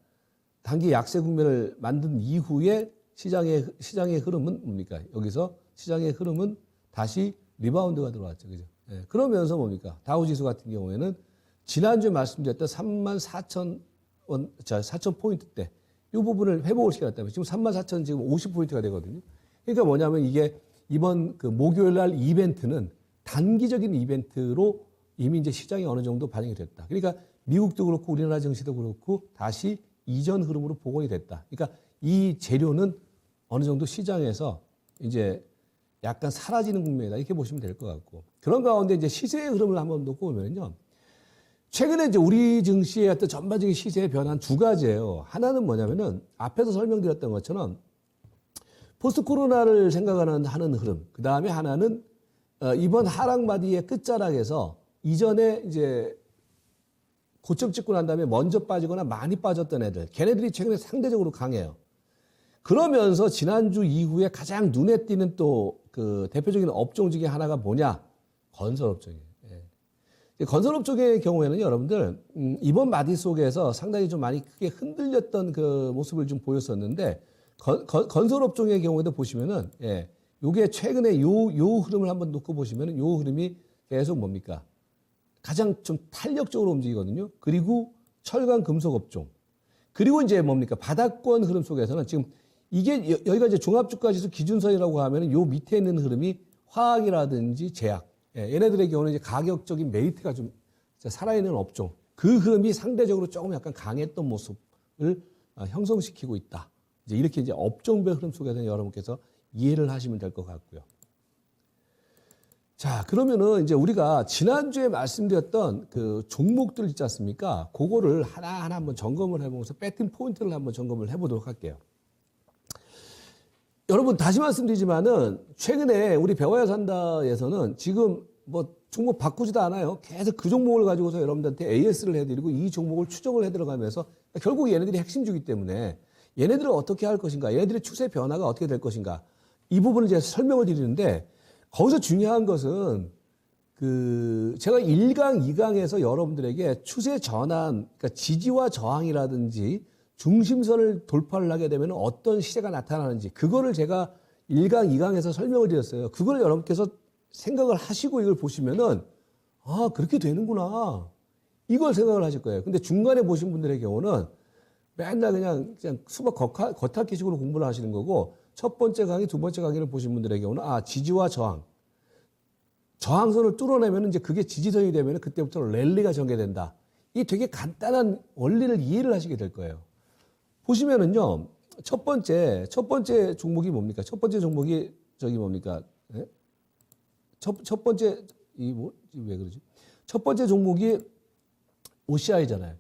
단기 약세 국면을 만든 이후에 시장의 흐름은 뭡니까? 여기서 시장의 흐름은 다시 리바운드가 들어왔죠. 그죠? 예. 그러면서 뭡니까? 다우지수 같은 경우에는 지난주에 말씀드렸던 4,000포인트 때 이 부분을 회복을 시켰다면 지금 34,000 지금 50포인트가 되거든요. 그러니까 뭐냐면 이게 이번 그 목요일 날 이벤트는 단기적인 이벤트로 이미 이제 시장이 어느 정도 반영이 됐다. 그러니까 미국도 그렇고 우리나라 증시도 그렇고 다시 이전 흐름으로 복원이 됐다. 그러니까 이 재료는 어느 정도 시장에서 이제 약간 사라지는 국면이다. 이렇게 보시면 될 것 같고. 그런 가운데 이제 시세의 흐름을 한번 놓고 보면요. 최근에 이제 우리 증시의 어떤 전반적인 시세의 변화는 두 가지예요. 하나는 뭐냐면은 앞에서 설명드렸던 것처럼 포스트 코로나를 생각하는 흐름. 그 다음에 하나는 이번 하락마디의 끝자락에서 이전에 이제 고점 찍고 난 다음에 먼저 빠지거나 많이 빠졌던 애들. 걔네들이 최근에 상대적으로 강해요. 그러면서 지난주 이후에 가장 눈에 띄는 또 그 대표적인 업종 중에 하나가 뭐냐? 건설업종이에요. 건설업종의 경우에는 여러분들 이번 마디 속에서 상당히 좀 많이 크게 흔들렸던 그 모습을 좀 보였었는데 건설업종의 경우에도 보시면은 요게 최근에 요 흐름을 한번 놓고 보시면은 요 흐름이 계속 뭡니까? 가장 좀 탄력적으로 움직이거든요. 그리고 철강 금속업종. 그리고 이제 뭡니까? 바닥권 흐름 속에서는 지금 이게 여기가 이제 종합주가지수 기준선이라고 하면은 요 밑에 있는 흐름이 화학이라든지 제약. 얘네들의 경우는 이제 가격적인 메리트가 좀 살아있는 업종. 그 흐름이 상대적으로 조금 약간 강했던 모습을 형성시키고 있다. 이제 이렇게 이제 업종별 흐름 속에서 여러분께서 이해를 하시면 될 것 같고요. 자, 그러면은 이제 우리가 지난주에 말씀드렸던 그 종목들 있지 않습니까? 그거를 하나하나 한번 점검을 해보면서 배팅 포인트를 한번 점검을 해보도록 할게요. 여러분 다시 말씀드리지만은 최근에 우리 배워야 산다에서는 지금 뭐 종목 바꾸지도 않아요. 계속 그 종목을 가지고서 여러분들한테 AS를 해드리고 이 종목을 추정을 해들어가면서 결국 얘네들이 핵심주기 때문에 얘네들을 어떻게 할 것인가, 얘네들의 추세 변화가 어떻게 될 것인가 이 부분을 제가 설명을 드리는데 거기서 중요한 것은 그 제가 1강, 2강에서 여러분들에게 추세 전환, 그러니까 지지와 저항이라든지 중심선을 돌파를 하게 되면 어떤 시세가 나타나는지 그거를 제가 1강, 2강에서 설명을 드렸어요. 그걸 여러분께서 생각을 하시고 이걸 보시면은 아, 그렇게 되는구나. 이걸 생각을 하실 거예요. 근데 중간에 보신 분들의 경우는 맨날 그냥 수박 겉핥기식으로 공부를 하시는 거고 첫 번째 강의, 두 번째 강의를 보신 분들의 경우는 아, 지지와 저항. 저항선을 뚫어내면 이제 그게 지지선이 되면 그때부터 랠리가 전개된다. 이 되게 간단한 원리를 이해를 하시게 될 거예요. 보시면은요, 첫 번째 종목이 뭡니까? 첫 번째 종목이 뭡니까? 예? 첫 번째, 왜 그러지? 첫 번째 종목이 OCI잖아요.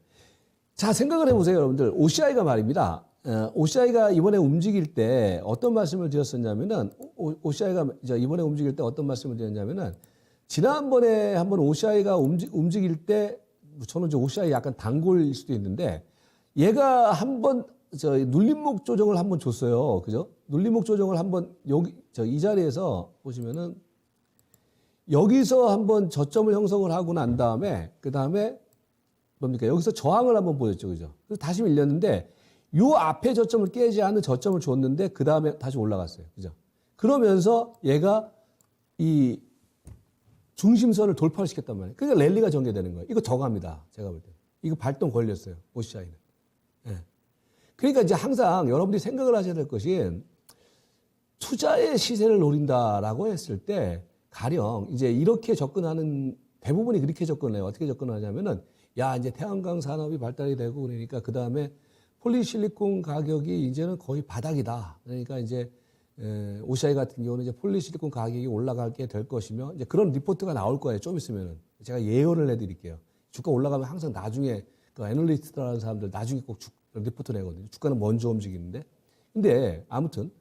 자, 생각을 해보세요, 여러분들. OCI가 말입니다. OCI가 이번에 움직일 때 어떤 말씀을 드렸었냐면은 OCI가 이번에 움직일 때 어떤 말씀을 드렸냐면은 지난번에 한번 OCI가 움직일 때 저는 이제 OCI 약간 단골일 수도 있는데 얘가 한번 눌림목 조정을 한번 줬어요. 그죠? 눌림목 조정을 한번 여기 이 자리에서 보시면은 여기서 한번 저점을 형성을 하고 난 다음에 그 다음에 뭡니까? 여기서 저항을 한번 보였죠. 그죠? 그래서 다시 밀렸는데 요 앞에 저점을 깨지 않는 저점을 줬는데 그 다음에 다시 올라갔어요. 그죠? 그러면서 얘가 이 중심선을 돌파를 시켰단 말이에요. 그러니까 랠리가 전개되는 거예요. 이거 더 갑니다. 제가 볼 때. 이거 발동 걸렸어요. OCI는. 예. 그러니까 이제 항상 여러분들이 생각을 하셔야 될 것이 투자의 시세를 노린다라고 했을 때 가령 이제 이렇게 접근하는 대부분이 그렇게 접근해요. 어떻게 접근하냐면은 야, 이제 태양광 산업이 발달이 되고 그러니까 그 다음에 폴리실리콘 가격이 이제는 거의 바닥이다. 그러니까 이제 OCI 같은 경우는 이제 폴리실리콘 가격이 올라가게 될 것이며 이제 그런 리포트가 나올 거예요. 좀 있으면은 제가 예언을 해드릴게요. 주가 올라가면 항상 나중에 그 애널리스트라는 사람들 나중에 꼭 리포트 내거든요. 주가는 먼저 움직이는데. 근데 아무튼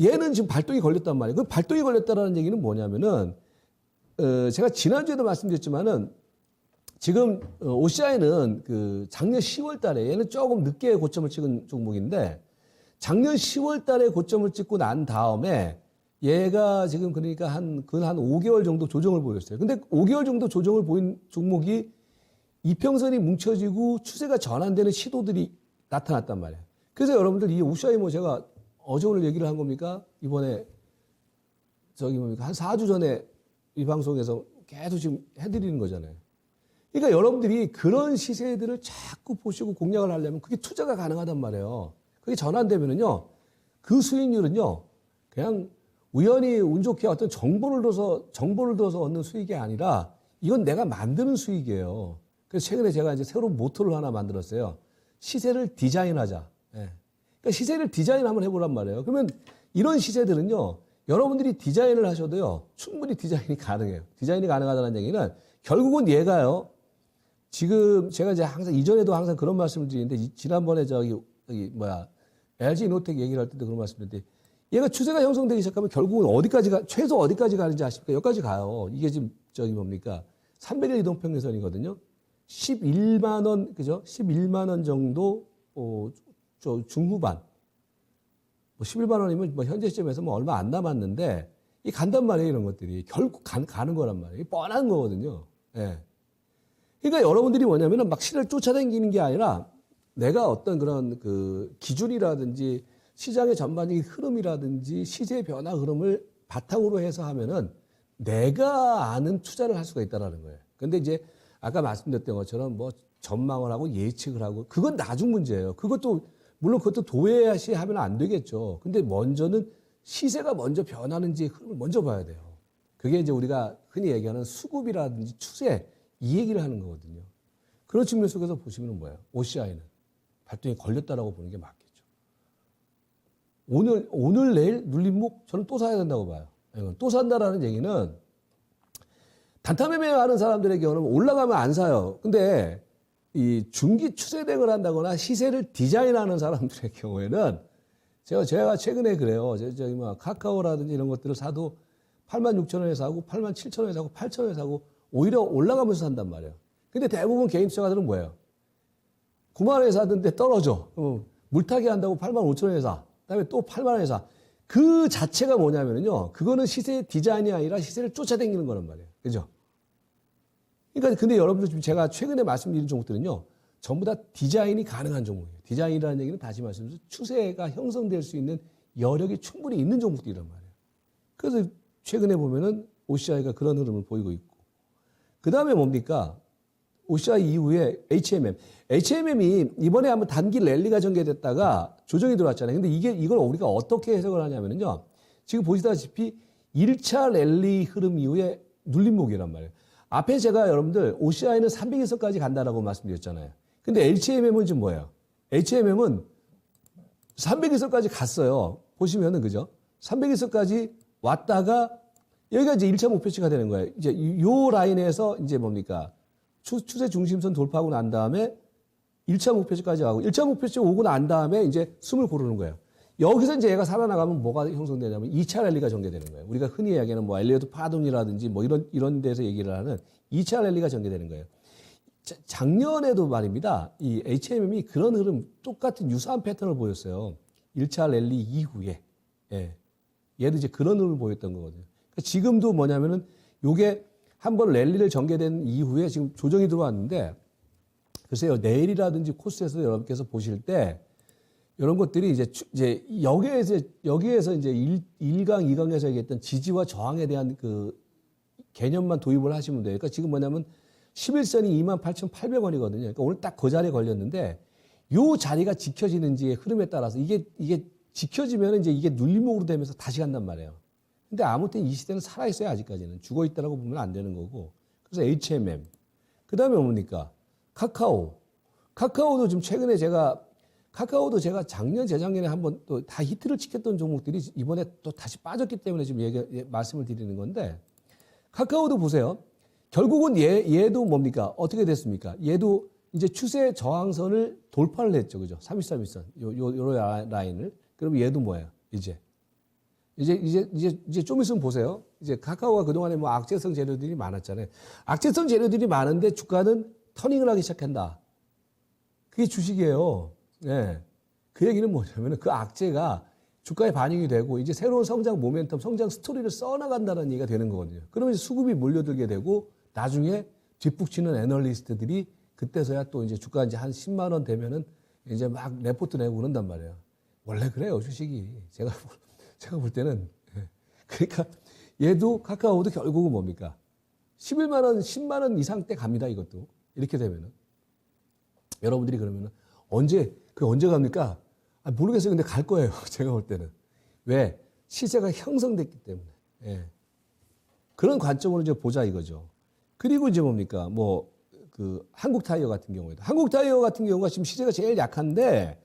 얘는 지금 발동이 걸렸단 말이에요. 그 발동이 걸렸다라는 얘기는 뭐냐면은 제가 지난주에도 말씀드렸지만은 지금 OCI는 그 작년 10월 달에 얘는 조금 늦게 고점을 찍은 종목인데 작년 10월 달에 고점을 찍고 난 다음에 얘가 지금 그러니까 한 5개월 정도 조정을 보였어요. 근데 5개월 정도 조정을 보인 종목이 이평선이 뭉쳐지고 추세가 전환되는 시도들이 나타났단 말이에요. 그래서 여러분들 이 OCI 뭐 제가 어제 오늘 얘기를 한 겁니까? 이번에 뭡니까? 한 4주 전에 이 방송에서 계속 지금 해드리는 거잖아요. 그러니까 여러분들이 그런 시세들을 자꾸 보시고 공략을 하려면 그게 투자가 가능하단 말이에요. 그게 전환되면은요, 그 수익률은요, 그냥 우연히 운 좋게 어떤 정보를 둬서 얻는 수익이 아니라 이건 내가 만드는 수익이에요. 그래서 최근에 제가 이제 새로운 모토를 하나 만들었어요. 시세를 디자인하자. 예. 그러니까 시세를 디자인 한번 해보란 말이에요. 그러면 이런 시세들은요, 여러분들이 디자인을 하셔도요, 충분히 디자인이 가능해요. 디자인이 가능하다는 얘기는 결국은 얘가요, 지금 제가 이제 항상 이전에도 항상 그런 말씀을 드리는데 지난번에 LG 이노텍 얘기를 할 때도 그런 말씀드렸는데 얘가 추세가 형성되기 시작하면 결국은 최소 어디까지 가는지 아십니까? 여기까지 가요. 이게 지금 뭡니까? 300일 이동평균선이거든요. 11만 원, 그죠? 11만 원 정도 중후반. 11만 원이면 현재 시점에서 얼마 안 남았는데 이 간단 말이에요, 이런 것들이. 결국 가는 거란 말이에요. 뻔한 거거든요. 예. 그러니까 여러분들이 뭐냐면은 막 시를 쫓아다니는 게 아니라 내가 어떤 그런 그 기준이라든지 시장의 전반적인 흐름이라든지 시세 변화 흐름을 바탕으로 해서 하면은 내가 아는 투자를 할 수가 있다라는 거예요. 근데 이제 아까 말씀드렸던 것처럼 뭐 전망을 하고 예측을 하고 그건 나중 문제예요. 물론 그것도 도외시하면 안 되겠죠. 근데 먼저는 시세가 먼저 변하는지 흐름을 먼저 봐야 돼요. 그게 이제 우리가 흔히 얘기하는 수급이라든지 추세 이 얘기를 하는 거거든요. 그런 측면 속에서 보시면 뭐예요? OCI는 발동이 걸렸다라고 보는 게 맞겠죠. 오늘 내일 눌림목 저는 또 사야 된다고 봐요. 또 산다라는 얘기는 단타 매매하는 사람들의 경우는 올라가면 안 사요. 근데 이 중기 추세 대응을 한다거나 시세를 디자인하는 사람들의 경우에는 제가 최근에 그래요. 카카오라든지 이런 것들을 사도 86,000원에 사고 87,000원에 사고 8,000원에 사고 오히려 올라가면서 산단 말이에요. 근데 대부분 개인 투자가들은 뭐예요? 9만 원에 사는데 떨어져. 물타기 한다고 85,000원에 사. 그다음에 또 8만 원에 사. 그 자체가 뭐냐면요. 그거는 시세 디자인이 아니라 시세를 쫓아다니는 거란 말이에요. 그죠? 그러니까 근데 여러분들 지금 제가 최근에 말씀드린 종목들은요. 전부 다 디자인이 가능한 종목이에요. 디자인이라는 얘기는 다시 말씀드려서 추세가 형성될 수 있는 여력이 충분히 있는 종목들이란 말이에요. 그래서 최근에 보면은 OCI가 그런 흐름을 보이고 있고. 그 다음에 뭡니까? OCI 이후에 HMM이 이번에 한번 단기 랠리가 전개됐다가 조정이 들어왔잖아요. 근데 이걸 우리가 어떻게 해석을 하냐면요. 지금 보시다시피 1차 랠리 흐름 이후에 눌림목이란 말이에요. 앞에 제가 여러분들 OCI는 300일선까지 간다라고 말씀드렸잖아요. 근데 HMM은 지금 뭐예요? HMM은 300일선까지 갔어요. 보시면은 그죠? 300일선까지 왔다가 여기가 이제 1차 목표치가 되는 거예요. 이제 요 라인에서 이제 뭡니까? 추세 중심선 돌파하고 난 다음에 1차 목표치까지 가고 1차 목표치 오고 난 다음에 이제 숨을 고르는 거예요. 여기서 이제 얘가 살아나가면 뭐가 형성되냐면 2차 랠리가 전개되는 거예요. 우리가 흔히 이야기하는 뭐 엘리어트 파동이라든지 뭐 이런 데서 얘기를 하는 2차 랠리가 전개되는 거예요. 작년에도 말입니다. 이 HMM이 그런 흐름, 똑같은 유사한 패턴을 보였어요. 1차 랠리 이후에. 예. 얘도 이제 그런 흐름을 보였던 거거든요. 그러니까 지금도 뭐냐면은 요게 한번 랠리를 전개된 이후에 지금 조정이 들어왔는데 글쎄요, 내일이라든지 코스에서 여러분께서 보실 때 이런 것들이 이제 여기에서 이제 1강, 2강에서 얘기했던 지지와 저항에 대한 그 개념만 도입을 하시면 돼요. 그러니까 지금 뭐냐면 11선이 28,800원이거든요. 그러니까 오늘 딱 그 자리에 걸렸는데 요 자리가 지켜지는지의 흐름에 따라서 이게 지켜지면 이제 이게 눌림목으로 되면서 다시 간단 말이에요. 근데 아무튼 이 시대는 살아있어요, 아직까지는. 죽어 있다라고 보면 안 되는 거고. 그래서 HMM. 그 다음에 뭡니까? 카카오도 지금 최근에 카카오도 제가 작년, 재작년에 한번 또 다 히트를 찍혔던 종목들이 이번에 또 다시 빠졌기 때문에 지금 말씀을 드리는 건데, 카카오도 보세요. 결국은 얘도 뭡니까? 어떻게 됐습니까? 얘도 이제 추세 저항선을 돌파를 했죠. 그죠? 3231선. 요 라인을. 그럼 얘도 뭐예요? 이제 좀 있으면 보세요. 이제 카카오가 그동안에 뭐 악재성 재료들이 많았잖아요. 악재성 재료들이 많은데 주가는 터닝을 하기 시작한다. 그게 주식이에요. 예. 그 얘기는 뭐냐면은 그 악재가 주가에 반영이 되고 이제 새로운 성장 모멘텀, 성장 스토리를 써나간다는 얘기가 되는 거거든요. 그러면 이제 수급이 몰려들게 되고 나중에 뒷북치는 애널리스트들이 그때서야 또 이제 주가 이제 한 10만 원 되면은 이제 막 레포트 내고 그런단 말이에요. 원래 그래요, 주식이. 제가 볼 때는. 그러니까 얘도 카카오도 결국은 뭡니까? 11만 원, 10만 원 이상 때 갑니다, 이것도. 이렇게 되면은. 여러분들이 그러면은 언제 갑니까? 모르겠어요. 근데 갈 거예요. 제가 볼 때는. 왜? 시세가 형성됐기 때문에. 예. 그런 관점으로 이제 보자 이거죠. 그리고 이제 뭡니까? 한국타이어 같은 경우에도. 한국타이어 같은 경우가 지금 시세가 제일 약한데,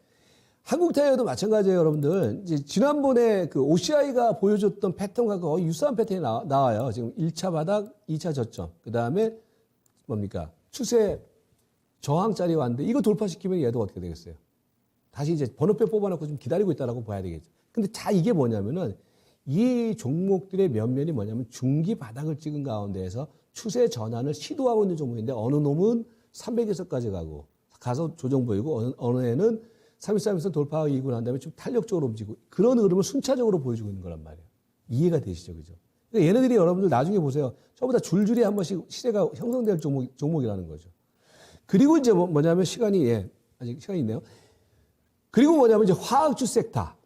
한국타이어도 마찬가지예요, 여러분들. 이제 지난번에 그 OCI가 보여줬던 패턴과 거의 유사한 패턴이 나와요. 지금 1차 바닥, 2차 저점. 그 다음에 뭡니까? 추세 저항짜리 왔는데, 이거 돌파시키면 얘도 어떻게 되겠어요? 다시 이제 번호표 뽑아놓고 좀 기다리고 있다라고 봐야 되겠죠. 근데 이게 뭐냐면은, 이 종목들의 면면이 뭐냐면 중기 바닥을 찍은 가운데에서 추세 전환을 시도하고 있는 종목인데 어느 놈은 300에서까지 가서 조정 보이고 어느 애는 313에서 돌파하고 난 다음에 좀 탄력적으로 움직이고 그런 흐름을 순차적으로 보여주고 있는 거란 말이에요. 이해가 되시죠? 그죠? 그러니까 얘네들이 여러분들 나중에 보세요. 전부 다 줄줄이 한 번씩 시세가 형성될 종목이라는 거죠. 그리고 이제 뭐냐면 아직 시간이 있네요. 그리고 뭐냐면 이제 화학주 섹터.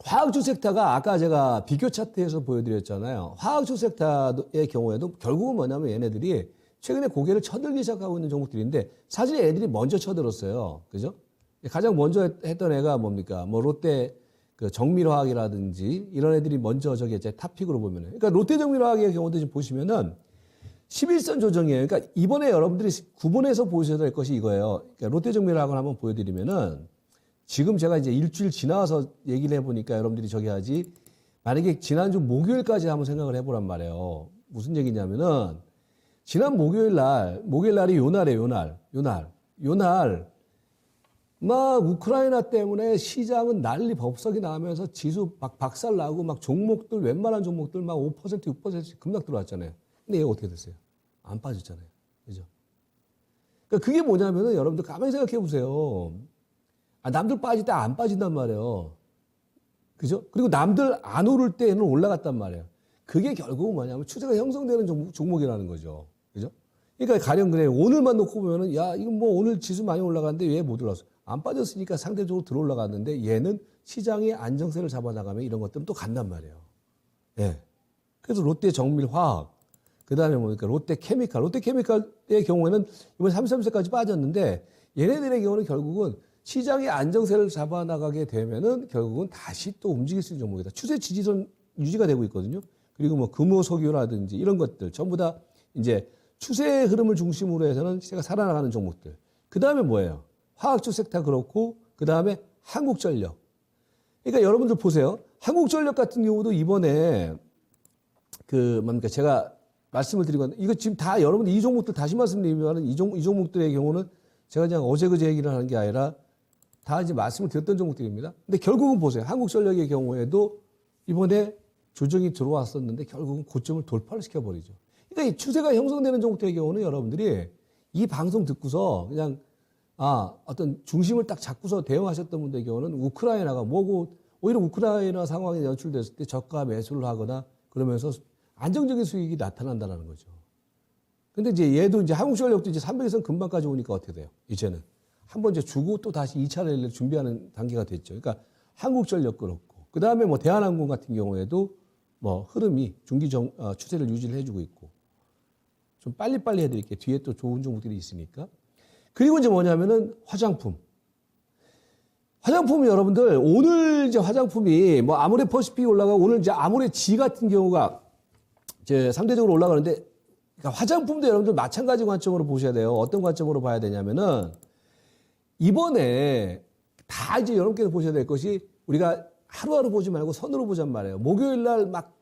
화학주 섹터가 아까 제가 비교 차트에서 보여드렸잖아요. 화학주 섹터의 경우에도 결국은 뭐냐면 얘네들이 최근에 고개를 쳐들기 시작하고 있는 종목들인데 사실 애들이 먼저 쳐들었어요. 그죠? 가장 먼저 했던 애가 뭡니까? 롯데 그 정밀화학이라든지 이런 애들이 먼저 제 탑픽으로 보면은. 그러니까 롯데 정밀화학의 경우도 지금 보시면은 11선 조정이에요. 그러니까 이번에 여러분들이 9번에서 보셔야 될 것이 이거예요. 그러니까 롯데 정밀화학을 한번 보여드리면은 지금 제가 이제 일주일 지나서 얘기를 해보니까 여러분들이 하지. 만약에 지난주 목요일까지 한번 생각을 해보란 말이에요. 무슨 얘기냐면은 지난 목요일날이 요 날. 막 우크라이나 때문에 시장은 난리 법석이 나면서 지수 막 박살 나고 막 종목들 웬만한 종목들 막 5%, 6%씩 급락 들어왔잖아요. 근데 얘가 어떻게 됐어요? 안 빠졌잖아요. 그죠? 그러니까 그게 뭐냐면은 여러분들 가만히 생각해 보세요. 남들 빠질 때 안 빠진단 말이에요. 그죠? 그리고 남들 안 오를 때는 올라갔단 말이에요. 그게 결국은 뭐냐면 추세가 형성되는 종목이라는 거죠. 그죠? 그러니까 가령 그래 오늘만 놓고 보면은 야, 이건 뭐 오늘 지수 많이 올라갔는데 왜 못 올라왔어? 안 빠졌으니까 상대적으로 들어 올라갔는데 얘는 시장의 안정세를 잡아나가면 이런 것들은 또 간단 말이에요. 예. 그래서 롯데 정밀화학, 그 다음에 뭡니까? 롯데 케미칼의 경우에는 이번 33세까지 빠졌는데 얘네들의 경우는 결국은 시장의 안정세를 잡아나가게 되면은 결국은 다시 또 움직일 수 있는 종목이다. 추세 지지선 유지가 되고 있거든요. 그리고 금호석유라든지 이런 것들 전부 다 이제 추세의 흐름을 중심으로 해서는 시세가 살아나가는 종목들. 그 다음에 뭐예요? 화학주 섹터 그렇고 그 다음에 한국전력. 그러니까 여러분들 보세요. 한국전력 같은 경우도 이번에 제가 말씀을 드리고 이거 지금 다 여러분들 이 종목들 다시 말씀드리면 이 종목들의 경우는 제가 그냥 어제 그제 얘기를 하는 게 아니라 다 이제 말씀을 드렸던 종목들입니다. 근데 결국은 보세요. 한국전력의 경우에도 이번에 조정이 들어왔었는데 결국은 고점을 돌파를 시켜버리죠. 그러니까 이 추세가 형성되는 종목들의 경우는 여러분들이 이 방송 듣고서 그냥 어떤 중심을 딱 잡고서 대응하셨던 분들의 경우는 우크라이나가 뭐고 오히려 우크라이나 상황이 연출됐을 때 저가 매수를 하거나 그러면서 안정적인 수익이 나타난다는 거죠. 근데 이제 얘도 이제 한국전력도 이제 300에서 금방까지 오니까 어떻게 돼요? 이제는 한번 이제 주고 또 다시 2차 랠리를 준비하는 단계가 됐죠. 그러니까 한국전력 그렇고 그 다음에 뭐 대한항공 같은 경우에도 뭐 흐름이 중기 추세를 유지를 해주고 있고 좀 빨리빨리 해드릴게요. 뒤에 또 좋은 종목들이 있으니까. 그리고 이제 뭐냐면은 화장품. 화장품이 여러분들 오늘 이제 화장품이 뭐 아모레 퍼시픽이 올라가고 오늘 이제 아모레 G 같은 경우가 이제 상대적으로 올라가는데 그러니까 화장품도 여러분들 마찬가지 관점으로 보셔야 돼요. 어떤 관점으로 봐야 되냐면은 이번에 다 이제 여러분께서 보셔야 될 것이 우리가 하루하루 보지 말고 선으로 보잔 말이에요. 목요일 날 막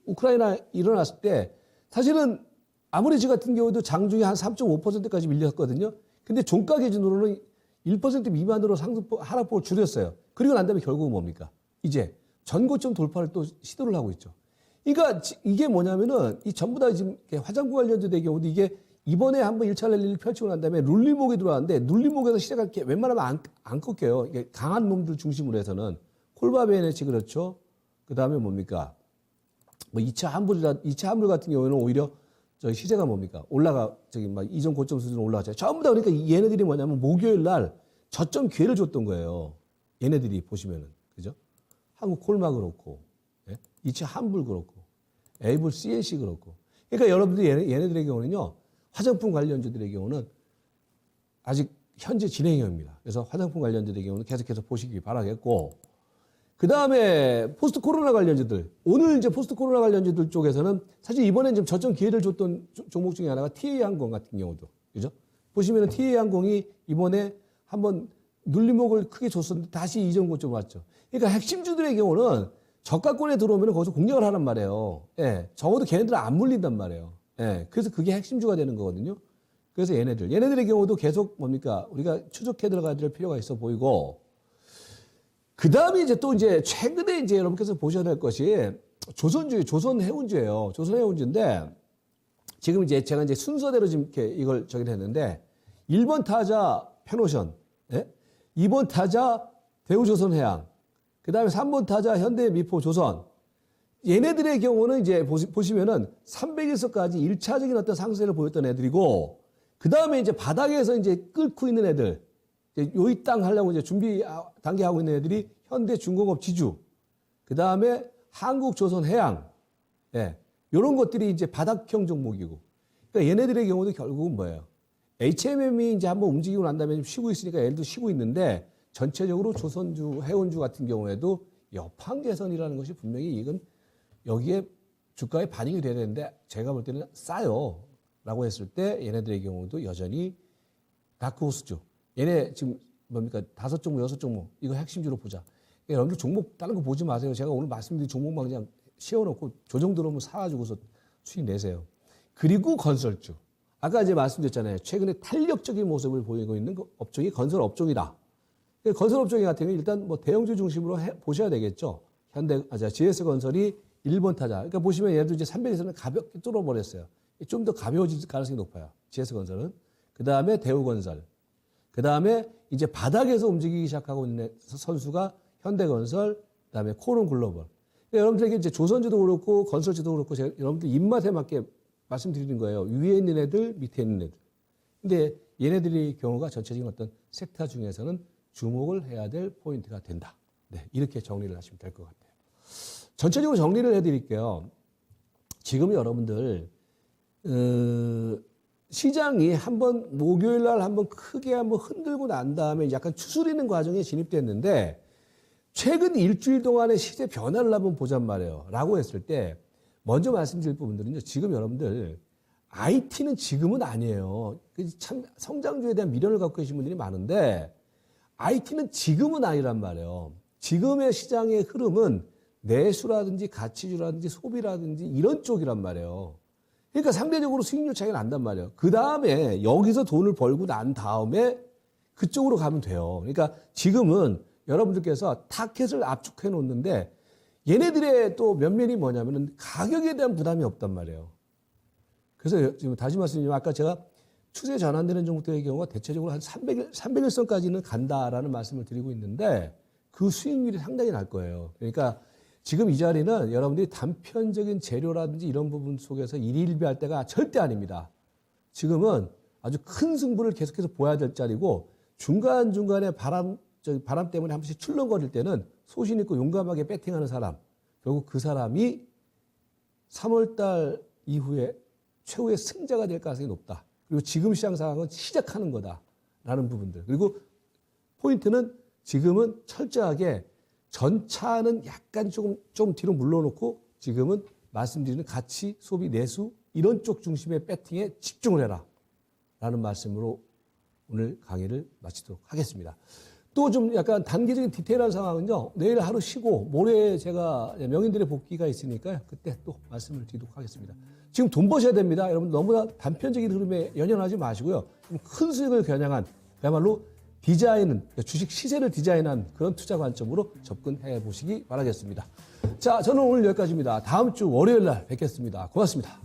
우크라이나 일어났을 때 사실은 아모레 G 같은 경우도 장중에 한 3.5%까지 밀렸거든요. 근데 종가 기준으로는 1% 미만으로 하락폭을 줄였어요. 그리고 난 다음에 결국은 뭡니까? 이제 전고점 돌파를 또 시도를 하고 있죠. 그러니까 이게 뭐냐면은 이 전부 다 지금 화장품 관련주의 경우도 이게 이번에 한번 1차 랠리를 펼치고 난 다음에 눌림목이 들어왔는데 눌림목에서 시작할 게 웬만하면 안 꺾여요. 이게 강한 놈들 중심으로 해서는 콜바베네치 그렇죠. 그 다음에 뭡니까? 뭐 2차 한물 같은 경우에는 오히려 시세가 뭡니까? 막 이전 고점 수준으로 올라갔잖아요. 전부 다 그러니까 얘네들이 뭐냐면 목요일 날 저점 기회를 줬던 거예요. 얘네들이 보시면은. 그죠? 한국 콜마 그렇고, 예? 2차 한불 그렇고, 에이블 CNC 그렇고. 그러니까 여러분들이 얘네들의 경우는요, 화장품 관련주들의 경우는 아직 현재 진행형입니다. 그래서 화장품 관련주들의 경우는 계속해서 보시기 바라겠고, 그 다음에 포스트 코로나 관련주들. 오늘 이제 포스트 코로나 관련주들 쪽에서는 사실 이번엔 좀 저점 기회를 줬던 종목 중에 하나가 TA항공 같은 경우도. 그죠? 보시면은 TA항공이 이번에 한번 눌림목을 크게 줬었는데 다시 이전 고점 왔죠. 그러니까 핵심주들의 경우는 저가권에 들어오면 거기서 공략을 하란 말이에요. 예. 적어도 걔네들은 안 물린단 말이에요. 예. 그래서 그게 핵심주가 되는 거거든요. 그래서 얘네들의 경우도 계속 뭡니까? 우리가 추적해 들어가야 될 필요가 있어 보이고, 그 다음에 이제 또 이제 최근에 이제 여러분께서 보셔야 될 것이 조선해운주예요. 조선해운주인데 지금 이제 제가 이제 순서대로 지금 이렇게 이걸 저기를 했는데 1번 타자 페노션, 예? 2번 타자 대우조선해양, 그 다음에 3번 타자 현대미포조선. 얘네들의 경우는 이제 보시면은 300에서까지 1차적인 어떤 상승세를 보였던 애들이고, 그 다음에 이제 바닥에서 이제 끓고 있는 애들, 요이 땅 하려고 이제 준비 단계하고 있는 애들이 현대중공업 지주, 그 다음에 한국조선해양, 예, 요런 것들이 이제 바닥형 종목이고, 그러니까 얘네들의 경우도 결국은 뭐예요? HMM이 이제 한번 움직이고 난 다음에 좀 쉬고 있으니까 얘들도 쉬고 있는데, 전체적으로 조선주, 해운주 같은 경우에도 여판 개선이라는 것이 분명히 이건 여기에 주가에 반영이 돼야 되는데, 제가 볼 때는 싸요. 라고 했을 때 얘네들의 경우도 여전히 다크호스죠. 얘네 지금 뭡니까? 5종목, 6종목. 이거 핵심주로 보자. 그러니까 여러분들 종목 다른 거 보지 마세요. 제가 오늘 말씀드린 종목만 그냥 씌워놓고 조정 들어오면 사가지고서 수익 내세요. 그리고 건설주. 아까 이제 말씀드렸잖아요. 최근에 탄력적인 모습을 보이고 있는 그 업종이 건설 업종이다. 건설 업종이 같은 경우는 일단 뭐 대형주 중심으로 보셔야 되겠죠. GS건설이 1번 타자. 그러니까 보시면 얘도 이제 300에서는 가볍게 뚫어버렸어요. 좀 더 가벼워질 가능성이 높아요. GS건설은. 그 다음에 대우건설. 그 다음에 이제 바닥에서 움직이기 시작하고 있는 선수가 현대건설, 그 다음에 코론글로벌. 그러니까 여러분들에게 이제 조선주도 그렇고 건설주도 그렇고 제가 여러분들 입맛에 맞게 말씀드리는 거예요. 위에 있는 애들, 밑에 있는 애들. 근데 얘네들의 경우가 전체적인 어떤 섹터 중에서는 주목을 해야 될 포인트가 된다. 네, 이렇게 정리를 하시면 될 것 같아요. 전체적으로 정리를 해드릴게요. 지금 여러분들 시장이 한번 목요일 날 한번 크게 한번 흔들고 난 다음에 약간 추스리는 과정에 진입됐는데 최근 일주일 동안의 시세 변화를 한번 보잔 말이에요. 라고 했을 때 먼저 말씀드릴 부분들은요. 지금 여러분들 IT는 지금은 아니에요. 참 성장주에 대한 미련을 갖고 계신 분들이 많은데 IT는 지금은 아니란 말이에요. 지금의 시장의 흐름은 내수라든지 가치주라든지 소비라든지 이런 쪽이란 말이에요. 그러니까 상대적으로 수익률 차이가 난단 말이에요. 그 다음에 여기서 돈을 벌고 난 다음에 그쪽으로 가면 돼요. 그러니까 지금은 여러분들께서 타켓을 압축해 놓는데 얘네들의 또 면면이 뭐냐면은 가격에 대한 부담이 없단 말이에요. 그래서 지금 다시 말씀드리면 아까 제가 추세 전환되는 종목들의 경우가 대체적으로 한 300일선까지는 간다라는 말씀을 드리고 있는데 그 수익률이 상당히 날 거예요. 그러니까 지금 이 자리는 여러분들이 단편적인 재료라든지 이런 부분 속에서 일희일비할 때가 절대 아닙니다. 지금은 아주 큰 승부를 계속해서 보여야 될 자리고 중간중간에 바람 때문에 한 번씩 출렁거릴 때는 소신 있고 용감하게 배팅하는 사람, 결국 그 사람이 3월달 이후에 최후의 승자가 될 가능성이 높다. 그리고 지금 시장 상황은 시작하는 거다라는 부분들. 그리고 포인트는 지금은 철저하게 전차는 약간 좀 뒤로 물러놓고 지금은 말씀드리는 가치, 소비, 내수 이런 쪽 중심의 배팅에 집중을 해라 라는 말씀으로 오늘 강의를 마치도록 하겠습니다. 또 좀 약간 단계적인 디테일한 상황은요. 내일 하루 쉬고 모레 제가 명인들의 복귀가 있으니까요. 그때 또 말씀을 드리도록 하겠습니다. 지금 돈 버셔야 됩니다. 여러분 너무나 단편적인 흐름에 연연하지 마시고요. 좀 큰 수익을 겨냥한 그야말로 디자인은 주식 시세를 디자인한 그런 투자 관점으로 접근해 보시기 바라겠습니다. 자, 저는 오늘 여기까지입니다. 다음 주 월요일 날 뵙겠습니다. 고맙습니다.